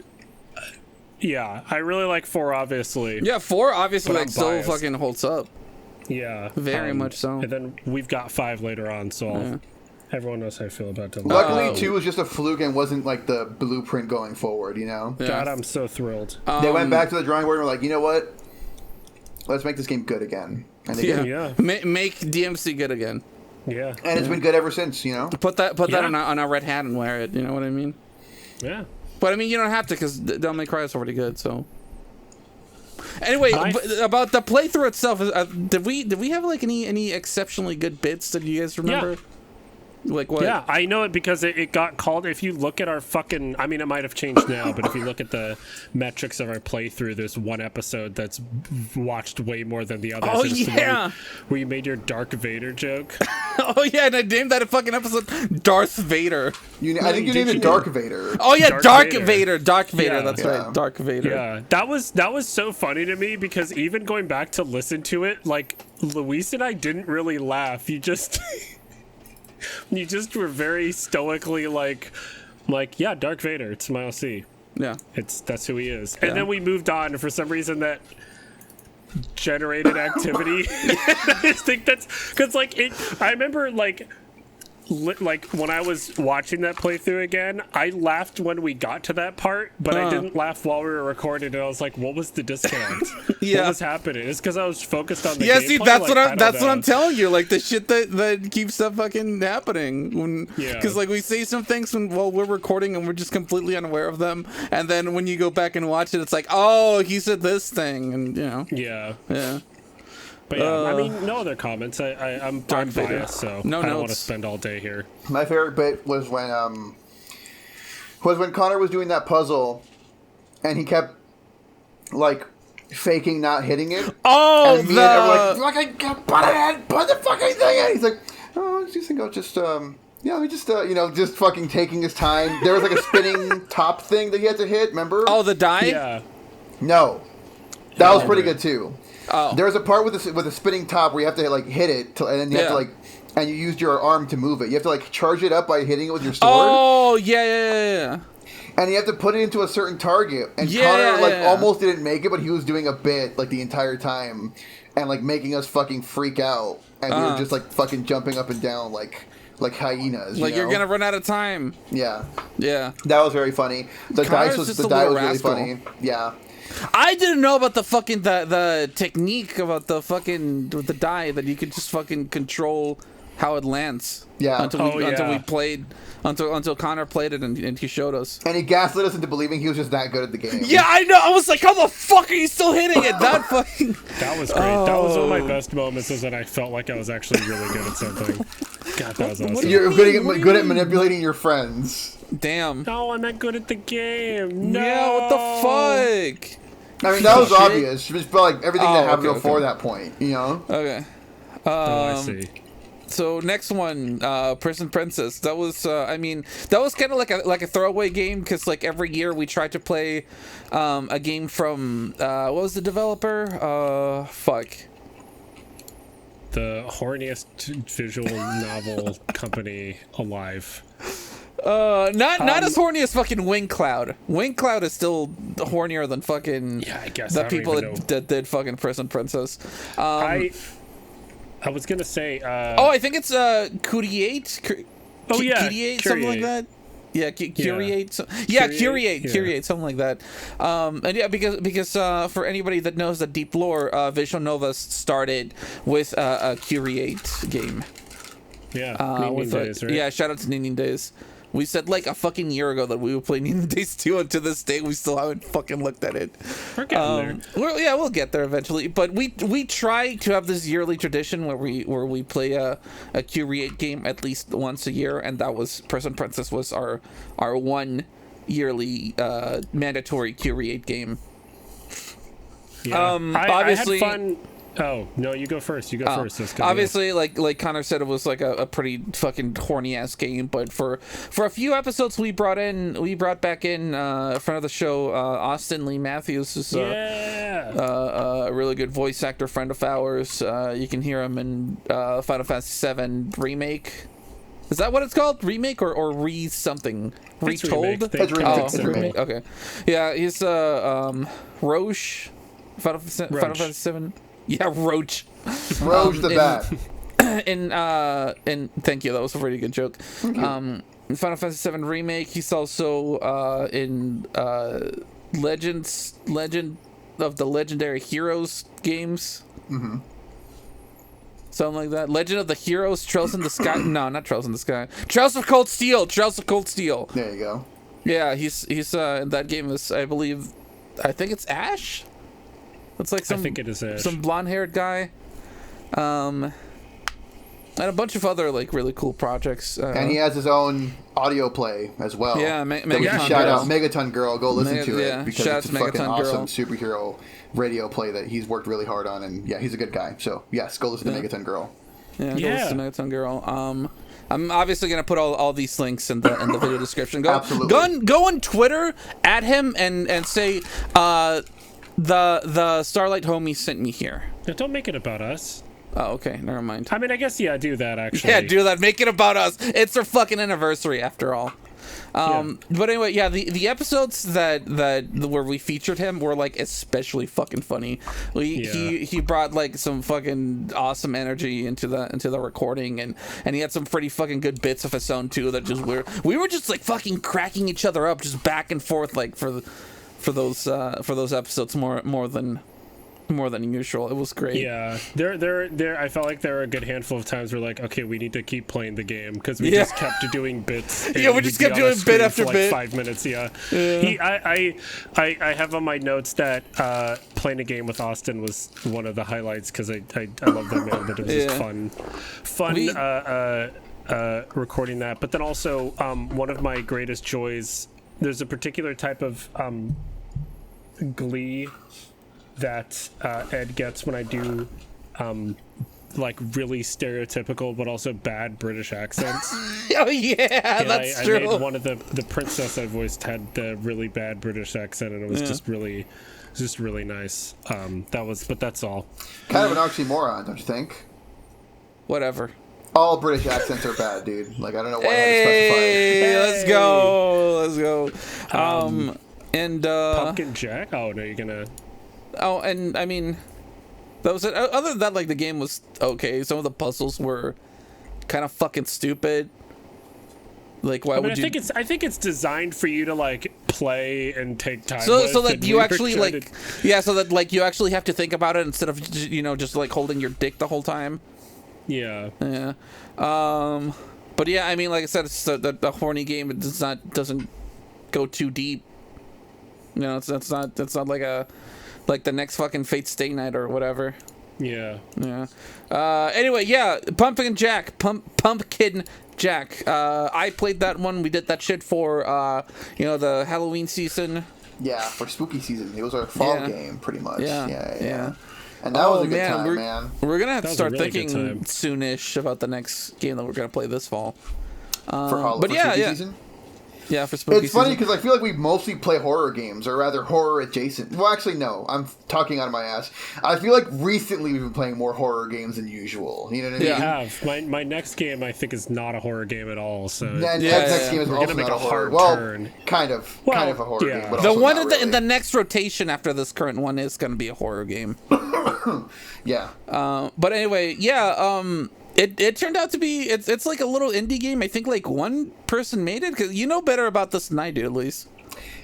I really like 4, obviously. Yeah, 4 obviously like still fucking holds up. Yeah. Very much so. And then we've got 5 later on, so everyone knows how I feel about Devil. Luckily, 2 was just a fluke and wasn't like the blueprint going forward, you know? Yeah. God, I'm so thrilled. They went back to the drawing board and were like, you know what? Let's make this game good again. And they did. Yeah. Make DMC good again. Yeah. And it's been good ever since, you know? Put that on a red hat and wear it, you know what I mean? Yeah. But I mean, you don't have to, because Devil May Cry is already good. So, anyway, about the playthrough itself, did we have like any exceptionally good bits that you guys remember? Yeah. Like what? Yeah, I know it because it got called. If you look at our fucking, I mean, it might have changed now, but if you look at the metrics of our playthrough, there's one episode that's watched way more than the others. Oh yeah, where you made your Dark Vader joke. Oh yeah, and I named that a fucking episode Darth Vader. I think you named it Dark Vader. Oh yeah, Dark Vader. Yeah, that's right, Dark Vader. Yeah, that was so funny to me because even going back to listen to it, like Luis and I didn't really laugh. You just were very stoically like, yeah, Dark Vader. It's my OC. Yeah, that's who he is. And then we moved on, and for some reason that generated activity. I just think that's because I remember like when I was watching that playthrough again, I laughed when we got to that part, but I didn't laugh while we were recording. And I was like, "What was the disconnect? What was happening?" It's because I was focused on the gameplay. See, that's what I'm telling you. Like the shit that keeps stuff fucking happening. Because like we say some things while we're recording and we're just completely unaware of them, and then when you go back and watch it, it's like, oh, he said this thing, and you know. Yeah. But yeah, I mean, no other comments. I'm biased, so I don't want to spend all day here. My favorite bit was when Conor was doing that puzzle, and he kept like faking not hitting it. Oh, and me and everyone like, put the fucking thing in. He's like, oh, do you think I'll just let me just just fucking taking his time. There was like a spinning top thing that he had to hit. Remember? Oh, the die. Yeah. No, that was pretty good too. Oh. There was a part with a spinning top where you have to like hit it, and then you have to and you used your arm to move it. You have to like charge it up by hitting it with your sword. Oh yeah. And you have to put it into a certain target. And Conor almost didn't make it, but he was doing a bit like the entire time, and like making us fucking freak out. And we were just like fucking jumping up and down like hyenas. Like you're gonna run out of time. Yeah. That was very funny. The die was really funny. Yeah. I didn't know about the fucking the technique about the fucking with the die that you could just fucking control how it lands. Yeah. Until Conor played it and he showed us. And he gaslit us into believing he was just that good at the game. Yeah, I know. I was like, how the fuck are you still hitting it? That fucking. That was great. That was one of my best moments. Is that I felt like I was actually really good at something. God, that was awesome. You're good at manipulating your friends. Damn. No, I'm not good at the game. No. Yeah, what the fuck? I mean, that was obvious. Just felt like everything that happened before that point, you know? Okay. I see. So next one, Prison Princess. That was, that was kind of like a throwaway game because like every year we tried to play a game from what was the developer? The horniest visual novel company alive. Not as horny as fucking Wing Cloud. Wing Cloud is still hornier than fucking I guess the people that did fucking Prison Princess. I was gonna say. I think it's Curiate. Curiate, something like that. Yeah, Curate. Curate, something like that. And yeah, because for anybody that knows the deep lore, Visual Nova started with a Curate game. Yeah, Nin Days, right? Yeah, shout out to Nin Days. We said like a fucking year ago that we would play Nin Days 2, and to this day we still haven't fucking looked at it. We're getting there. We'll get there eventually. But we try to have this yearly tradition where we play a Curate game at least once a year, and that was Prison Princess was our one yearly mandatory Curate game. Yeah. Obviously. I had fun. Oh no, you go first. Obviously, like Conor said, it was like a pretty fucking horny ass game. But for a few episodes, we brought back in front of the show Austin Lee Matthews, who's a really good voice actor friend of ours. You can hear him in Final Fantasy VII Remake. Is that what it's called? Remake or something? Retold? It's remake. Okay. Yeah, he's Roche. Final Fantasy VII. Yeah, Roach. Roach the bat. And thank you. That was a really good joke. In Final Fantasy VII Remake, he's also in Legend of the Legendary Heroes games. Mm-hmm. Something like that. Legend of the Heroes, Trails in the Sky. No, not Trails in the Sky. Trails of Cold Steel. There you go. Yeah, he's in that game. I think it's Ash. It's like I think it is Ash. Some blonde-haired guy, and a bunch of other like really cool projects. And he has his own audio play as well. Yeah, Megaton shout out Megaton Girl. Go listen to it because shout it's a Megaton fucking awesome Girl. superhero radio play that he's worked really hard on. And yeah, he's a good guy. So yes, go listen to Megaton Girl. Yeah, go listen to Megaton Girl. I'm obviously gonna put all these links in the video description. Absolutely. Go on Twitter at him and say the Starlight homie sent me here. Don't make it about us. Oh, okay. Never mind. I mean, I guess do that actually. Yeah, do that. Make it about us. It's our fucking anniversary after all. But anyway, yeah, the episodes that where we featured him were like especially fucking funny. He brought like some fucking awesome energy into the recording, and he had some pretty fucking good bits of his own too that just we were just like fucking cracking each other up just back and forth like for those episodes more than usual. It was great. Yeah, there. I felt like there were a good handful of times where like, okay, we need to keep playing the game because we just kept doing bits. Yeah, we just kept doing bit after bit. 5 minutes. Yeah. I have on my notes that playing a game with Austin was one of the highlights because I love that man. That it was just fun recording that. But then also one of my greatest joys. There's a particular type of glee that Ed gets when I do like really stereotypical but also bad British accents. Oh yeah, that's true. I made one of the princess I voiced had the really bad British accent, and it was just really nice. But that's all. Kind of an oxymoron, don't you think? Whatever. All British accents are bad, dude. Like, I don't know why I had to specify. Let's go. And Pumpkin Jack? Oh no, you're gonna. Oh, and I mean, that was it. Other than that, like the game was okay. Some of the puzzles were kind of fucking stupid. Like, why would you? I think it's designed for you to like play and take time. So that you actually like, so that like you actually have to think about it instead of just like holding your dick the whole time. Yeah. Yeah. But yeah, I mean, like I said, it's the horny game. It doesn't go too deep. It's not like the next fucking Fate Stay Night or whatever. Yeah. Yeah. Anyway, yeah, Pumpkin Jack. I played that one. We did that shit for the Halloween season. Yeah, for spooky season. It was our fall game, pretty much. Yeah. And that was a good time, man. We're gonna have to start thinking soonish about the next game that we're gonna play this fall. For Halloween season? Yeah, for spooky It's funny because I feel like we mostly play horror games, or rather horror adjacent. Well, actually, no. I'm talking out of my ass. I feel like recently we've been playing more horror games than usual. You know what I mean? Yeah, I have. My next game, I think, is not a horror game at all. So next game is we're also gonna make not a hard horror. turn. Well, kind of a horror game. But the also one not really. in the next rotation after this current one is going to be a horror game. Yeah. But anyway, It turned out to be it's like a little indie game. I think like one person made it, because you know better about this than I do, at least.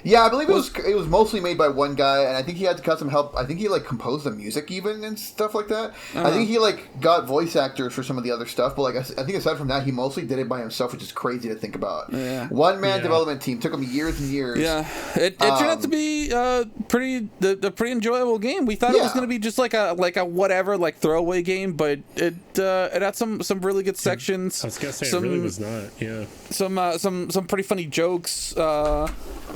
Yeah, I believe it was mostly made by one guy, and I think he had custom help. I think he like composed the music even and stuff like that. I think he like got voice actors for some of the other stuff, but like I think aside from that, he mostly did it by himself, which is crazy to think about. Yeah. One man development team, took him years and years. Yeah, it turned out to be a pretty enjoyable game. We thought it was going to be just like a whatever like throwaway game, but it had some really good sections. I was gonna say it really was not. Yeah, some pretty funny jokes.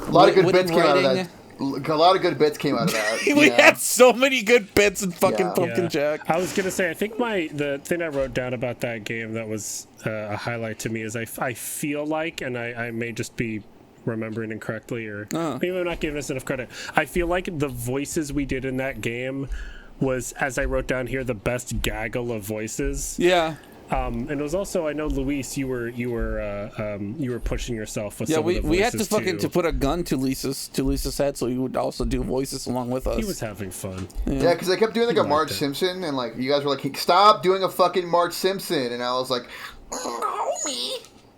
A lot of good bits came out of that. A lot of good bits came out of that. We had so many good bits in fucking Pumpkin Jack. I was gonna say, I think the thing I wrote down about that game that was a highlight to me is I feel like, and I may just be remembering incorrectly, or maybe I'm not giving us enough credit. I feel like the voices we did in that game was, as I wrote down here, the best gaggle of voices. Yeah. And it was also, I know, Luis, you were pushing yourself with some of the voices. We had to fucking to put a gun to Lisa's head, so he would also do voices along with us. He was having fun. Yeah, because I kept doing like a Marge Simpson, and like you guys were like, "Stop doing a fucking Marge Simpson," and I was like,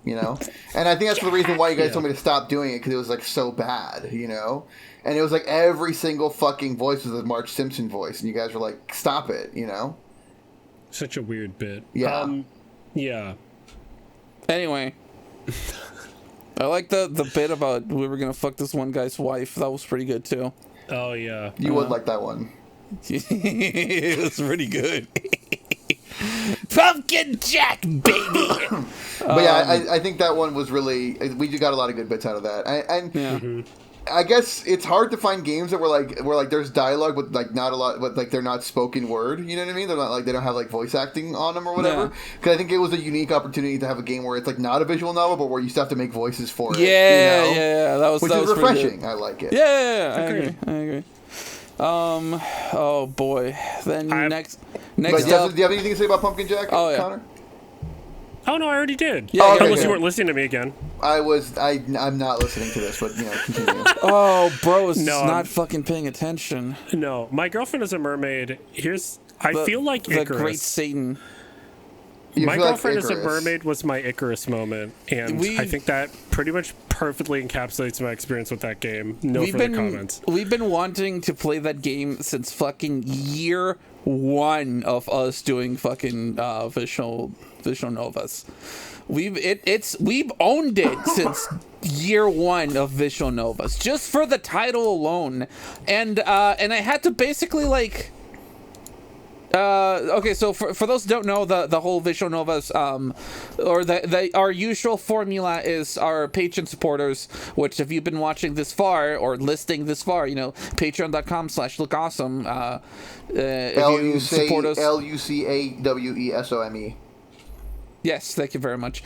you know. And I think that's the reason why you guys told me to stop doing it, because it was like so bad, you know. And it was like every single fucking voice was a Marge Simpson voice, and you guys were like, "Stop it," you know. Such a weird bit. Yeah. Yeah. Anyway, I like the bit about we were gonna fuck this one guy's wife. That was pretty good too. Oh yeah. You would like that one. It was pretty good. Pumpkin Jack, baby. But yeah, I think that one was really. We got a lot of good bits out of that, and I guess it's hard to find games that were like there's dialogue with like not a lot, but like they're not spoken word. You know what I mean? They're not like, they don't have like voice acting on them or whatever. Because I think it was a unique opportunity to have a game where it's like not a visual novel, but where you still have to make voices for it. Yeah, you know? yeah, that was refreshing. I like it. Yeah, I agree. Oh boy. Then next. Do you have anything to say about Pumpkin Jack, Connor? Oh no, I already did. Yeah, unless you weren't listening to me again. I'm not listening to this, but continue. Oh, bro is not fucking paying attention. No, my girlfriend is a mermaid. I feel like Icarus. The great Satan. My girlfriend is a mermaid was my Icarus moment, and I think that pretty much perfectly encapsulates my experience with that game. No further comments. We've been wanting to play that game since fucking year one of us doing fucking visual novas. We've owned it since year one of visual novas, just for the title alone, and I had to basically like. Okay, so for those who don't know, the whole visual novas, or our usual formula is our patron supporters, which if you've been watching this far or listening this far, you know, patreon.com/lookawesome. If you support us, LUCAWESOME. Yes, thank you very much.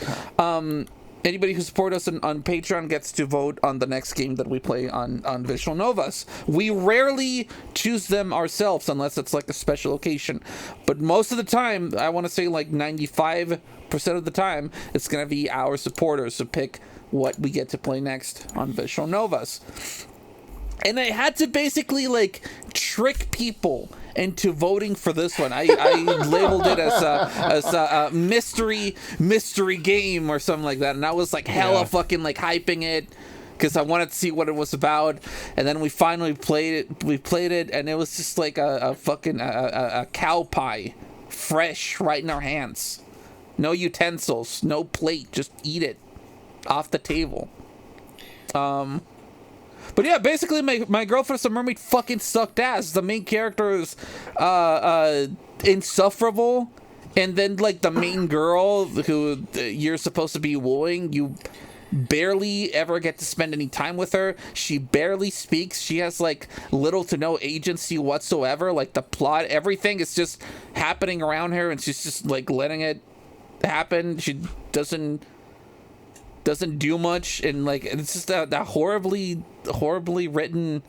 Anybody who supports us on Patreon gets to vote on the next game that we play on Visual Novas. We rarely choose them ourselves unless it's like a special occasion. But most of the time, I want to say like 95% of the time, it's going to be our supporters who pick what we get to play next on Visual Novas. And I had to basically like trick people into voting for this one. I labeled it as a mystery game or something like that, and I was like hella fucking like hyping it because I wanted to see what it was about. And then we finally played it. We played it, and it was just like a fucking cow pie, fresh right in our hands. No utensils, no plate, just eat it off the table. But yeah, basically my girlfriend's a mermaid fucking sucked ass. The main character is insufferable, and then like the main girl who you're supposed to be wooing, you barely ever get to spend any time with her. She barely speaks. She has like little to no agency whatsoever. Like the plot, everything is just happening around her, and she's just like letting it happen. She doesn't doesn't do much, and like it's just that horribly written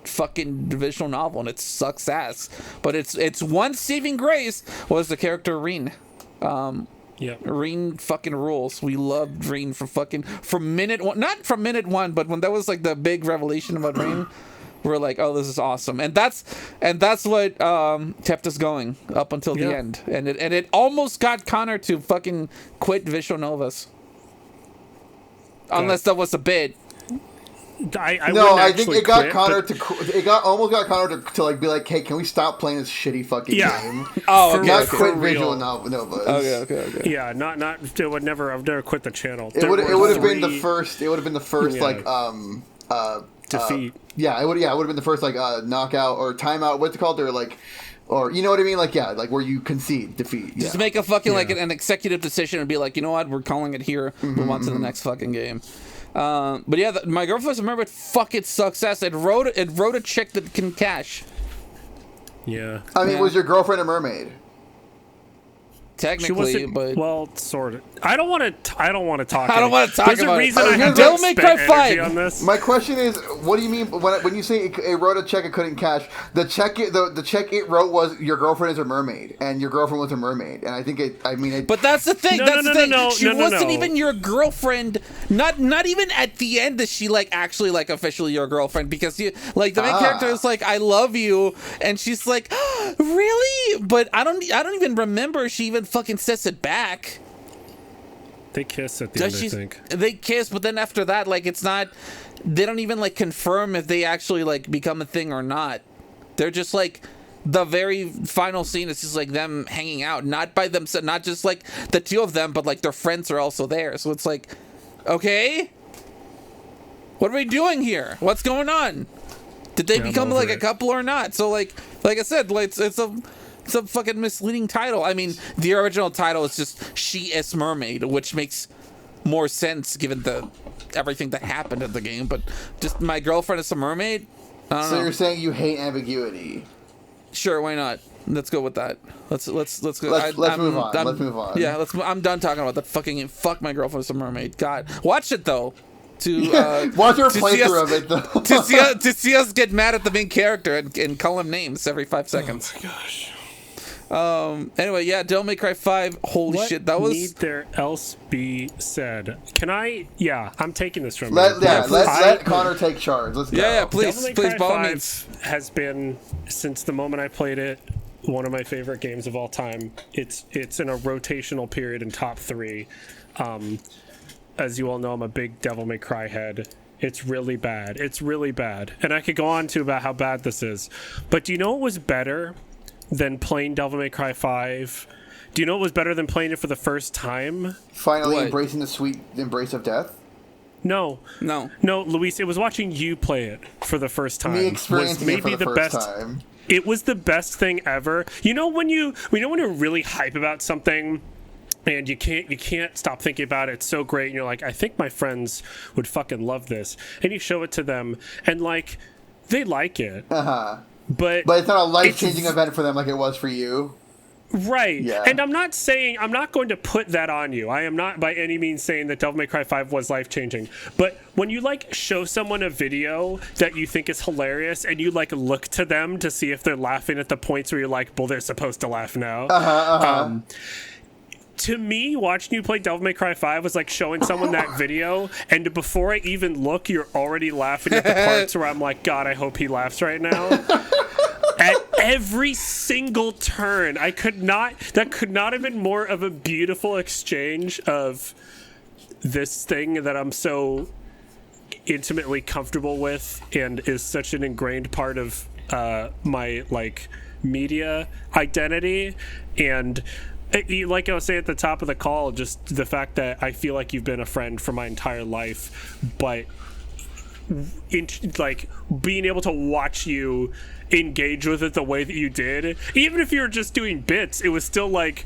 fucking visual novel, and it sucks ass. But it's one saving grace was the character Reen. Yeah, Reen fucking rules. We loved Reen from minute one. Not from minute one, but when that was like the big revelation about Reen, we're like, oh, this is awesome. And that's what kept us going up until the end. And it almost got Conor to fucking quit visual novels. Unless that was a bit. I think it got Conor almost got Conor to like be like, hey, can we stop playing this shitty fucking game? Oh, okay, not quit visual novels. Okay. Yeah, not. It would never. I've never quit the channel. It would have been the first. It would have been the first defeat. It would have been the first like knockout or timeout. What's it called? Or like, or you know what I mean? Like like where you concede defeat. Just make a fucking like an executive decision and be like, you know what, we're calling it here. Move on to the next fucking game. But yeah, my girlfriend's a mermaid. Fuck, it sucks ass. It wrote a chick that can cash. Yeah. I mean, was your girlfriend a mermaid? Technically, but well, sort of. I don't want to talk. I don't want to talk There's about a reason it. I have Devil to May spend Cry energy 5 on this. My question is, what do you mean when you say it wrote a check it couldn't cash? The check it wrote was your girlfriend is a mermaid, and your girlfriend was a mermaid, and I think it. I mean, but that's the thing. She wasn't no. even your girlfriend. Not even at the end is she like actually like officially your girlfriend, because you like the main character is like, I love you, and she's like, oh, really? But I don't even remember she even fucking says it back. They kiss at the end, I think. They kiss, but then after that, like, it's not. They don't even like confirm if they actually like become a thing or not. They're just like the very final scene is just like them hanging out, not by themselves, not just like the two of them, but like their friends are also there. So it's like, okay, what are we doing here? What's going on? Did they become like a couple or not? So like I said, like it's a fucking misleading title. I mean, the original title is just She is Mermaid, which makes more sense given everything that happened in the game. But just my girlfriend is a mermaid. I don't know. You're saying you hate ambiguity? Sure, why not? Let's go with that. Let's go. Let's move on. Let's move on. Yeah, I'm done talking about that fucking game. Fuck, my girlfriend is a mermaid. God, watch it though. Watch our playthrough of it though. to see us get mad at the main character and call him names every 5 seconds. Oh my gosh. Anyway, yeah, Devil May Cry 5. Holy shit, that was. What need there else be said? Can I? Yeah, I'm taking this from you. Let Conor take charge. Let's go. Yeah, please, Devil May Cry by all 5 means. has been, since the moment I played it, one of my favorite games of all time. It's in a rotational period in top 3. As you all know, I'm a big Devil May Cry head. It's really bad. And I could go on to about how bad this is. But do you know what was better than playing Devil May Cry 5? Do you know what was better than playing it for the first time? Finally embracing the sweet embrace of death? No, Luis, it was watching you play it for the first time. Me experiencing it for the first time. It was the best thing ever. You know when you're really hype about something and you can't stop thinking about it. It's so great, and you're like, I think my friends would fucking love this. And you show it to them, and like, they like it. Uh-huh. But it's not a life-changing event for them like it was for you. Right. Yeah. And I'm not going to put that on you. I am not by any means saying that Devil May Cry 5 was life-changing. But when you like show someone a video that you think is hilarious and you like look to them to see if they're laughing at the points where you're like, well, they're supposed to laugh now. To me, watching you play Devil May Cry 5 was like showing someone that video, and before I even look, you're already laughing at the parts where I'm like, God, I hope he laughs right now. At every single turn, that could not have been more of a beautiful exchange of this thing that I'm so intimately comfortable with and is such an ingrained part of my like media identity. And like I was saying at the top of the call, just the fact that I feel like you've been a friend for my entire life, but like being able to watch you engage with it the way that you did, even if you were just doing bits, it was still like,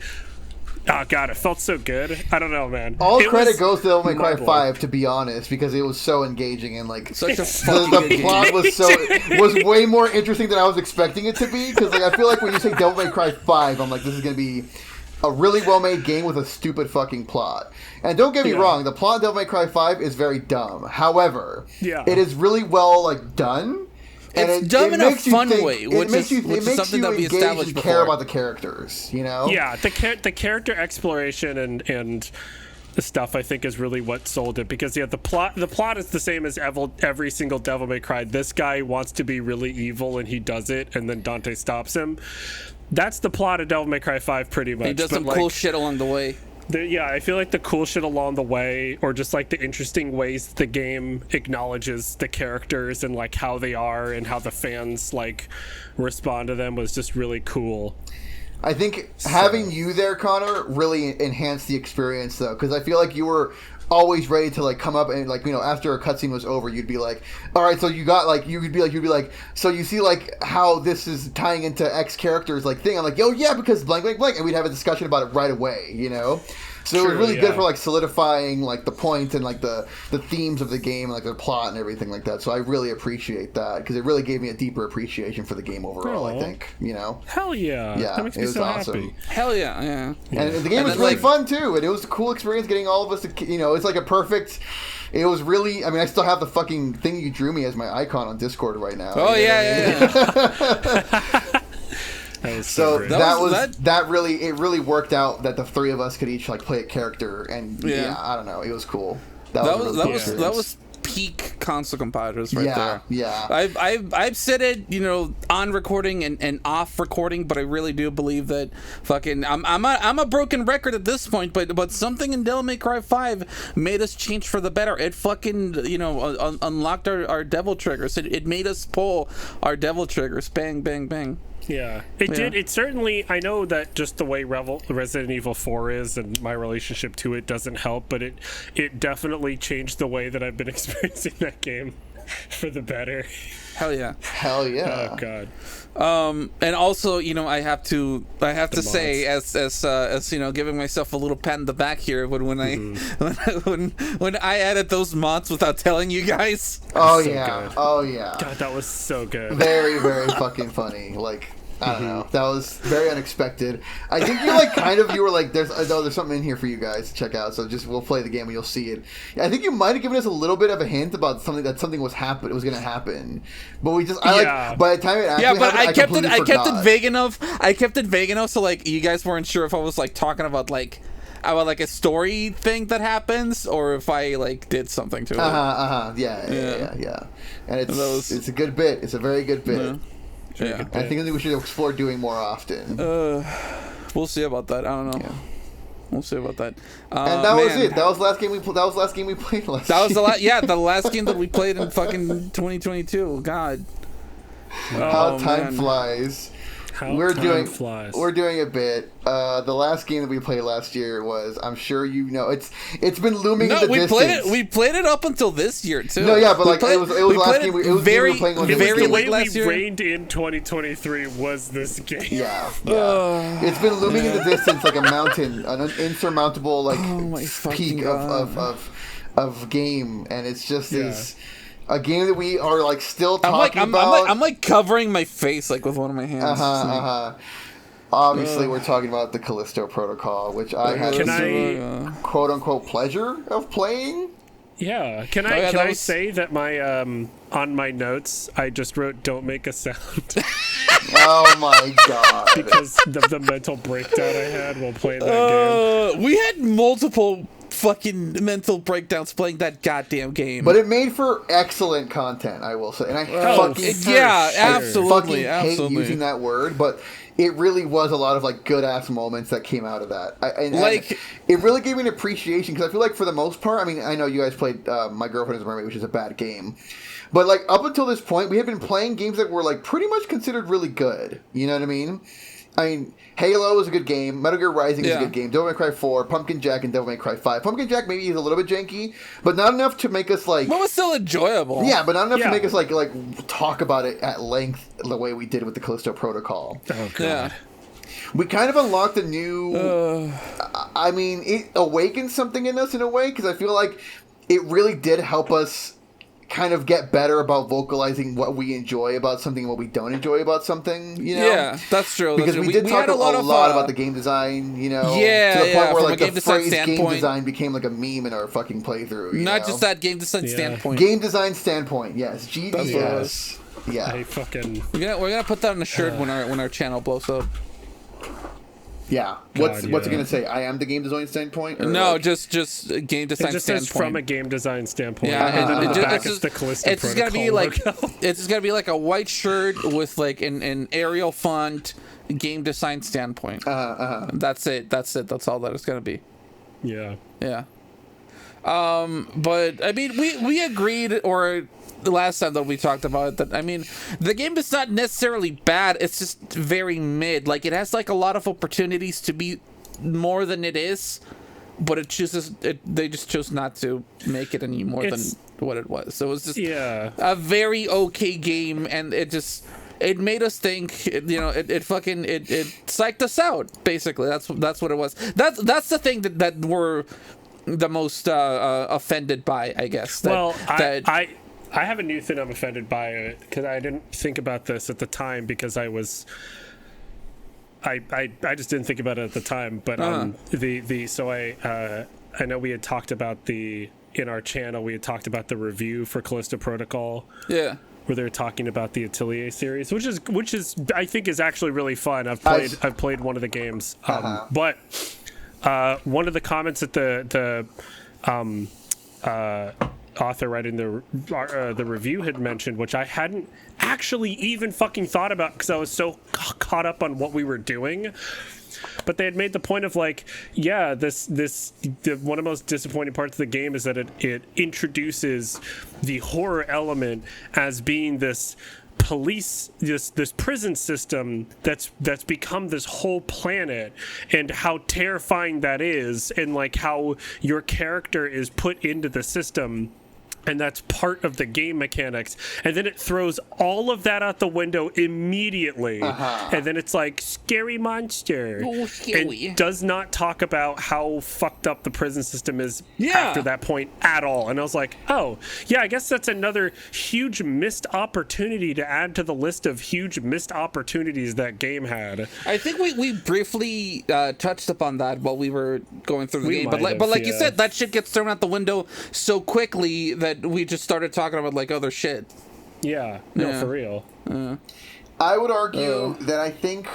oh god, it felt so good. I don't know, man. All credit goes to Devil May Cry 5, to be honest, because it was so engaging and like such a the plot was way more interesting than I was expecting it to be. Because like I feel like when you say Devil May Cry 5, I'm like, this is gonna be a really well-made game with a stupid fucking plot. And don't get me wrong, the plot of Devil May Cry 5 is very dumb. However, it is really well done. And it's dumb in a fun way, which is something that we established before. Care about the characters, you know? Yeah, the character exploration and the stuff I think is really what sold it, because the plot is the same as every single Devil May Cry. This guy wants to be really evil and he does it, and then Dante stops him. That's the plot of Devil May Cry 5 pretty much. He does some cool shit along the way. I feel like the cool shit along the way, or just like the interesting ways the game acknowledges the characters and like how they are and how the fans like respond to them, was just really cool. I think having you there, Connor, really enhanced the experience, though, because I feel like you were always ready to like come up and like, you know, after a cutscene was over, you'd be like, all right, so you got like, you'd be like, so you see like how this is tying into X characters like thing. I'm like, oh yeah, because blank, blank, blank, and we'd have a discussion about it right away, you know. So it was really good for like solidifying like the points and like the themes of the game, like the plot and everything like that. So I really appreciate that, because it really gave me a deeper appreciation for the game overall. I think, you know. Hell yeah! Yeah, that makes me it was so awesome. happy. Hell yeah! And the game was really fun too, and it was a cool experience getting all of us to, you know, it's like a perfect. It was really. I mean, I still have the fucking thing you drew me as my icon on Discord right now. Oh yeah. So that really worked out that the three of us could each like play a character, and I don't know, it was cool. That was peak console competitors right there. Yeah. I've said it, you know, on recording and off recording, but I really do believe that fucking I'm a broken record at this point, but something in Devil May Cry 5 made us change for the better. It fucking, you know, unlocked our devil triggers. It made us pull our devil triggers. Bang, bang, bang. Yeah, it did. It certainly, I know that just the way Resident Evil 4 is and my relationship to it doesn't help, but it definitely changed the way that I've been experiencing that game for the better. Hell yeah. Hell yeah. Oh god. And also, you know, I have to say, as you know, giving myself a little pat in the back here, when I added those mods without telling you guys. Oh yeah. God, that was so good. Very, very fucking funny. Like, I don't know. That was very unexpected. I think you were like, there's something in here for you guys to check out. So we'll play the game and you'll see it. I think you might have given us a little bit of a hint about something was going to happen. But we just, by the time it actually happened, I kept it vague enough. I kept it vague enough so like you guys weren't sure if I was like talking about like a story thing that happens, or if I like did something to it. Yeah. And it's a good bit. It's a very good bit. Yeah. I think we should explore doing more often. We'll see about that. I don't know. Yeah. We'll see about that. And that was it. That was the last game we played. That was the last game we played last. That was the last. Yeah, the last game that we played in fucking 2022. God. How time flies. We're doing a bit. The last game that we played last year was, I'm sure you know, it's been looming in the distance. We played it up until this year too. No, yeah, but like it was last game. It was very late last year. Reigned in 2023 was this game. Yeah. It's been looming in the distance like a mountain, an insurmountable peak of game, and it's just is. A game that we are like still talking about. I'm like covering my face like with one of my hands. Obviously, we're talking about the Callisto Protocol, which I had the quote unquote pleasure of playing. Yeah. Can I say that my on my notes I just wrote "Don't make a sound." Oh my god! Because the mental breakdown I had while playing that game. We had multiple fucking mental breakdowns playing that goddamn game, but it made for excellent content, I will say. And I absolutely hate using that word, but it really was a lot of like good ass moments that came out of that. And it really gave me an appreciation, because I feel like for the most part, I mean, I know you guys played My Girlfriend is a Mermaid, which is a bad game, but like up until this point, we had been playing games that were like pretty much considered really good. You know what I mean? I mean, Halo is a good game. Metal Gear Rising is a good game. Devil May Cry 4, Pumpkin Jack, and Devil May Cry 5. Pumpkin Jack maybe is a little bit janky, but not enough to make us like. But it was still enjoyable. Yeah, but not enough to make us like talk about it at length the way we did with the Callisto Protocol. Oh god. Yeah. We kind of unlocked a new. I mean, it awakened something in us in a way, because I feel like it really did help us kind of get better about vocalizing what we enjoy about something and what we don't enjoy about something, you know? Yeah, that's true. Because we did talk a lot about the game design, you know? Yeah, to the point where, like, the phrase game design became, like, a meme in our fucking playthrough, Not just that, game design standpoint. Game design standpoint, yes. GDS. Yeah. I fucking... We're gonna put that on a shirt when our channel blows up. Yeah. What's it gonna say? I am the game design standpoint? No, like... just game design standpoint. It just says from a game design standpoint. Yeah, it's the Callisto it's just gonna be like it's just gonna be like a white shirt with like an Arial font, game design standpoint. That's it. That's all that it's gonna be. Yeah. Yeah. But I mean, we agreed, or the last time that we talked about it, that I mean, the game is not necessarily bad. It's just very mid. Like, it has like a lot of opportunities to be more than it is, but they just chose not to make it any more than what it was. So it was just a very okay game, and it made us think. It psyched us out. Basically, that's what it was. That's the thing that we're the most offended by, I guess. I have a new thing I'm offended by it, because I didn't think about this at the time, because I just didn't think about it at the time. But I know we had talked about in our channel, we had talked about the review for Callisto Protocol. Yeah. Where they're talking about the Atelier series, which is I think is actually really fun. I've played one of the games, but one of the comments that the author writing the review had mentioned, which I hadn't actually even fucking thought about because I was so caught up on what we were doing. But they had made the point of like, yeah, the one of the most disappointing parts of the game is that it introduces the horror element as being this this prison system that's become this whole planet, and how terrifying that is, and like how your character is put into the system, and that's part of the game mechanics, and then it throws all of that out the window immediately, and then it's like scary monster, and does not talk about how fucked up the prison system is after that point at all. And I was like, oh yeah, I guess that's another huge missed opportunity to add to the list of huge missed opportunities that game had. I think we briefly touched upon that while we were going through the game, but like you said, that shit gets thrown out the window so quickly that we just started talking about like other shit. Yeah, no, for real. I would argue that I think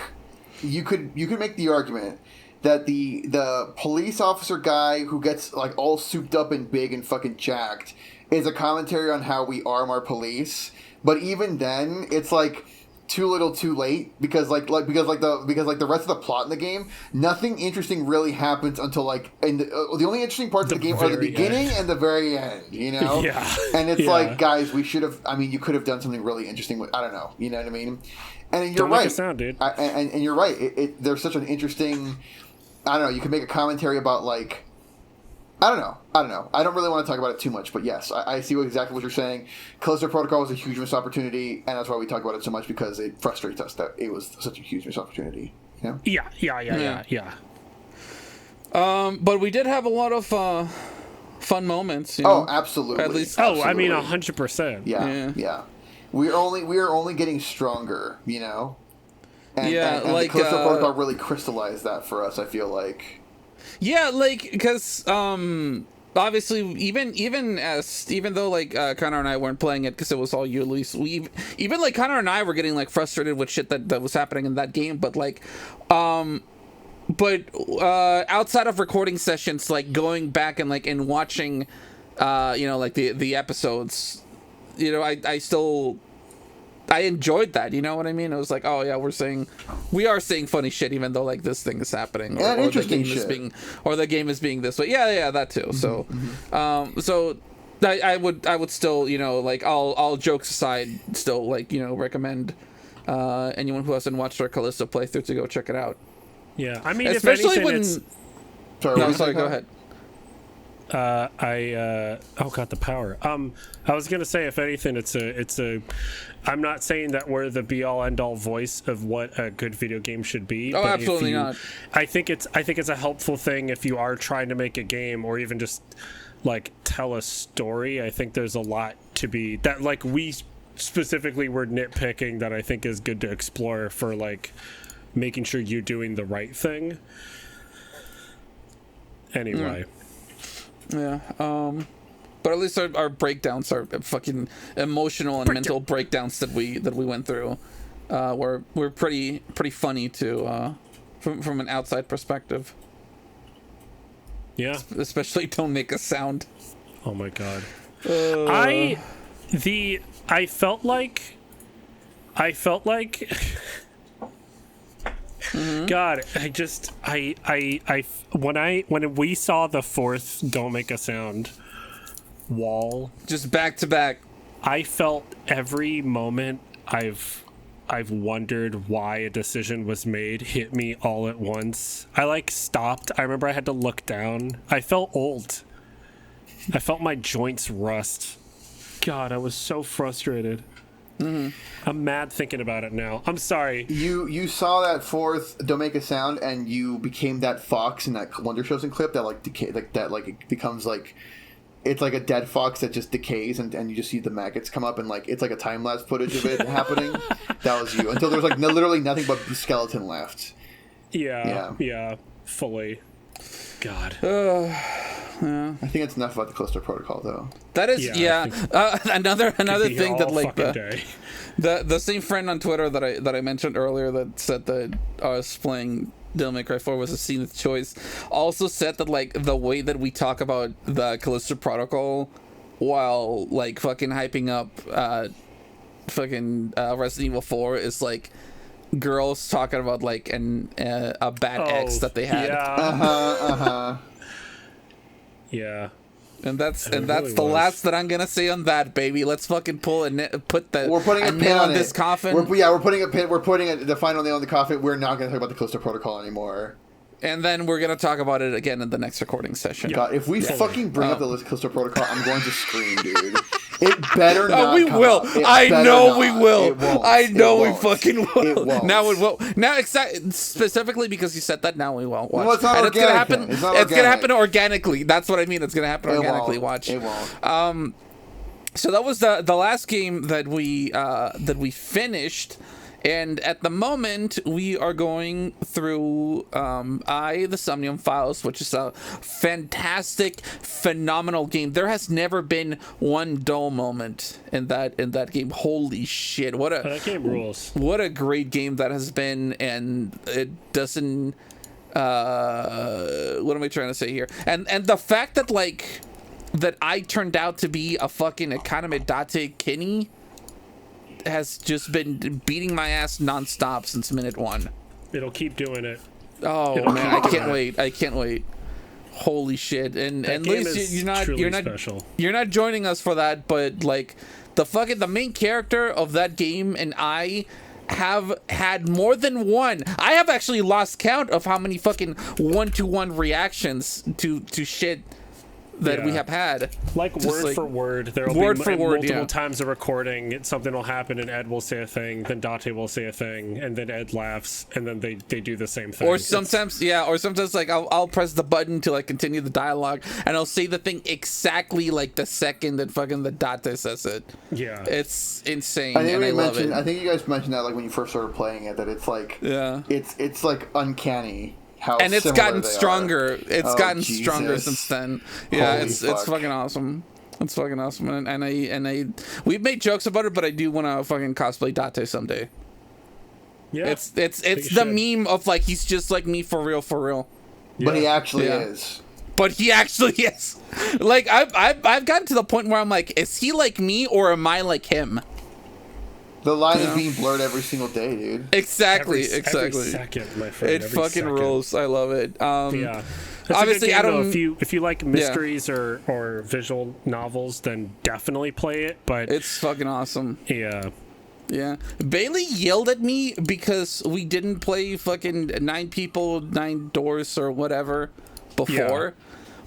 you could make the argument that the police officer guy who gets like all souped up and big and fucking jacked is a commentary on how we arm our police. But even then, it's like too little, too late, because the rest of the plot in the game, nothing interesting really happens until like the only interesting parts of the game are the beginning and the very end, you know? Yeah. And it's like, guys, we should have. I mean, you could have done something really interesting with. I don't know. You know what I mean? And you're right. Sound, dude. And you're right. There's such an interesting. I don't know. You could make a commentary about like. I don't know. I don't really want to talk about it too much, but yes, I see exactly what you're saying. Callisto Protocol was a huge missed opportunity, and that's why we talk about it so much, because it frustrates us that it was such a huge missed opportunity. You know? Yeah. But we did have a lot of fun moments. You know? Oh, absolutely. At least, I mean, 100%. Yeah. We are only getting stronger, you know. And the Callisto Protocol really crystallized that for us, I feel like. Yeah, like, because obviously, even though like Conor and I weren't playing it because it was all you, Luis, even like Conor and I were getting like frustrated with shit that was happening in that game. But like, outside of recording sessions, like going back and like and watching, like the episodes, I enjoyed that, you know what I mean? It was like, oh yeah, we are saying funny shit, even though like this thing is happening, or interesting the game is being this way. Yeah, that too. So I would still, like all jokes aside, still like recommend anyone who hasn't watched our Callisto playthrough to go check it out. Yeah, I mean, especially if anything, Sorry, go ahead. Got the power. I was gonna say, if anything, it's a. I'm not saying that we're the be all end all voice of what a good video game should be. Oh, absolutely not. I think it's a helpful thing if you are trying to make a game, or even just like tell a story. I think there's a lot to be that like we specifically were nitpicking that I think is good to explore for like making sure you're doing the right thing. Anyway. Yeah. But at least our breakdowns, our fucking emotional and mental breakdowns that we went through, were pretty funny to from an outside perspective. Yeah. Especially don't make a sound. Oh my god. I felt like mm-hmm. God, when we saw the fourth "Don't Make a Sound" wall, just back to back, I felt every moment I've wondered why a decision was made hit me all at once. I like stopped. I remember I had to look down. I felt old. I felt my joints rust. God, I was so frustrated. Mm-hmm. I'm mad thinking about it now. I'm sorry. You saw that fourth "Don't Make a Sound" and you became that fox in that Wonder Chosen clip that like decay, like that, like it becomes like it's like a dead fox that just decays and you just see the maggots come up and like it's like a time lapse footage of it happening. That was you until there was like literally nothing but the skeleton left. Yeah, fully. God. Yeah. I think it's enough about the Callisto Protocol, though. That is, another thing that like the same friend on Twitter that I mentioned earlier that said that us playing Devil May Cry 4 was a scene of choice also said that like the way that we talk about the Callisto Protocol while like fucking hyping up Resident Evil 4 is like girls talking about like a bad ex that they had. Yeah. And that's really the last that I'm gonna say on that, baby. Let's fucking put the we're putting a pin on this coffin. We're putting a pin. We're putting the final nail in the coffin. We're not gonna talk about the Callisto Protocol anymore. And then we're gonna talk about it again in the next recording session. God, if we fucking bring up the Callisto Protocol, I'm going to scream, dude. It better not. We will. I know we will. It won't. I know we fucking will. It won't. Now it will. Now specifically because you said that. Now we won't watch. Well, it's not and organic. It's gonna happen. It's gonna happen organically. That's what I mean. It's gonna happen organically. Watch. It won't. So that was the last game that we finished. And at the moment, we are going through the Somnium Files, which is a fantastic, phenomenal game. There has never been one dull moment in that game. Holy shit! That game rules. What a great game that has been, and it doesn't. What am I trying to say here? And the fact that like that I turned out to be a fucking Economidate Kinney has just been beating my ass nonstop since minute one. It'll keep doing it. Oh man, I can't wait. Holy shit. And Luis, you're not joining us for that, but like the main character of that game and I have had more than one. I have actually lost count of how many fucking 1-to-1 reactions to shit that we have had. Like word for word. There will be multiple times of recording. Something will happen and Ed will say a thing, then Date will say a thing, and then Ed laughs, and then they do the same thing. Or sometimes like I'll press the button to like continue the dialogue, and I'll say the thing exactly like the second that fucking the Date says it. Yeah. It's insane. I think you guys mentioned that like when you first started playing it, that it's like it's like uncanny. And it's gotten stronger. It's gotten stronger since then. Yeah, it's fucking awesome. It's fucking awesome. And I we've made jokes about it, but I do want to fucking cosplay Date someday. Yeah, it's the meme of like he's just like me for real. Yeah. But he actually is. But he actually is. Like I've gotten to the point where I'm like, is he like me or am I like him? The line is being blurred every single day, dude. Exactly. Every second, my friend. It fucking rules. I love it. Yeah. Obviously, I don't. If you like mysteries or visual novels, then definitely play it. But it's fucking awesome. Yeah. Yeah. Bailey yelled at me because we didn't play fucking 9 People, 9 Doors or whatever before. Yeah.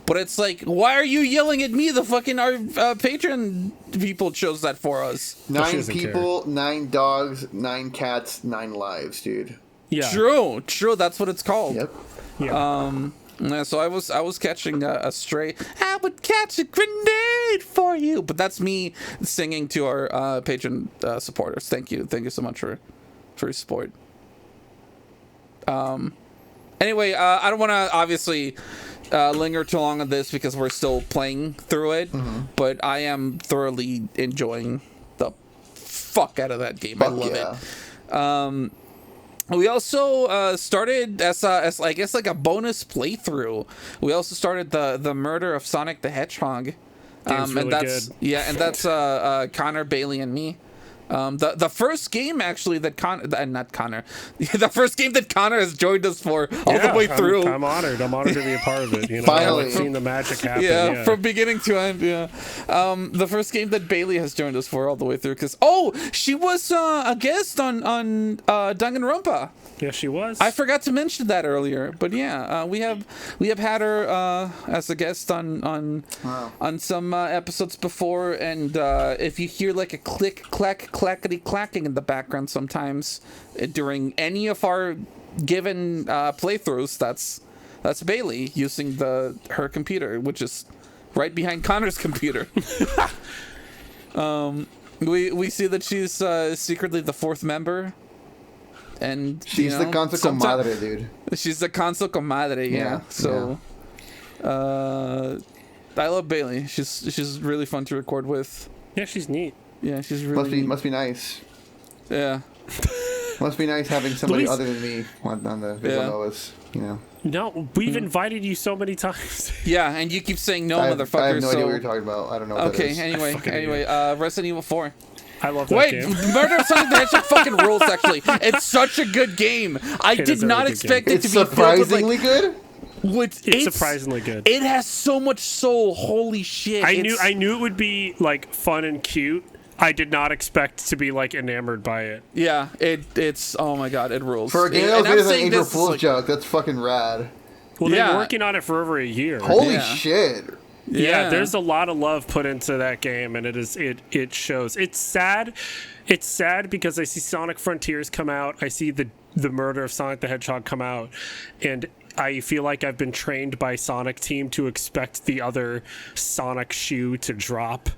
But it's like, why are you yelling at me? The fucking our Patreon people chose that for us. 9 people, care. 9 dogs, 9 cats, 9 lives, dude. Yeah. True. That's what it's called. Yep. Yeah. Yeah, so I was catching a stray. I would catch a grenade for you, but that's me singing to our patron supporters. Thank you so much for your support. Anyway, I don't want to obviously linger too long on this because we're still playing through it, but I am thoroughly enjoying the fuck out of that game. I love it. We also started as I guess like a bonus playthrough. We also started the Murder of Sonic the Hedgehog, really and that's good. and that's Connor, Bailey, and me. The first game actually that not Connor, the first game that Connor has joined us for all the way through. I'm honored. I'm honored to be a part of it. You know, Finally. I've seen the magic happen. From beginning to end. Yeah, the first game that Bailey has joined us for all the way through because she was a guest on Danganronpa. Yeah, she was. I forgot to mention that earlier, but yeah, we have had her as a guest on some episodes before, and if you hear like a click, clack, clackety clacking in the background sometimes during any of our given playthroughs, that's Bailey using her computer, which is right behind Connor's computer. We see that she's secretly the fourth member. And she's the console comadre, dude. She's the console comadre, yeah. So, I love Bailey. She's really fun to record with. Yeah, she's neat. Yeah, she's really must be nice. Yeah. Must be nice having somebody other than me on the Villanovas, you know. No, we've invited you so many times. Yeah, and you keep saying no, motherfucker. I have no idea what you're talking about. I don't know what that is. Anyway, Resident Evil 4. I love that game. Murder of Sonic the Hedgehog fucking rules, actually. It's such a good game. I did not expect it to be surprisingly good. It's surprisingly good. It has so much soul. Holy shit. I knew it would be like fun and cute. I did not expect to be like enamored by it. Yeah, it's oh my god, it rules. For a game that was made as an April Fool's joke, that's fucking rad. Well, they've been working on it for over a year. Holy shit. Yeah, there's a lot of love put into that game, and it shows. It's sad. It's sad because I see Sonic Frontiers come out. I see the Murder of Sonic the Hedgehog come out, and I feel like I've been trained by Sonic Team to expect the other Sonic shoe to drop,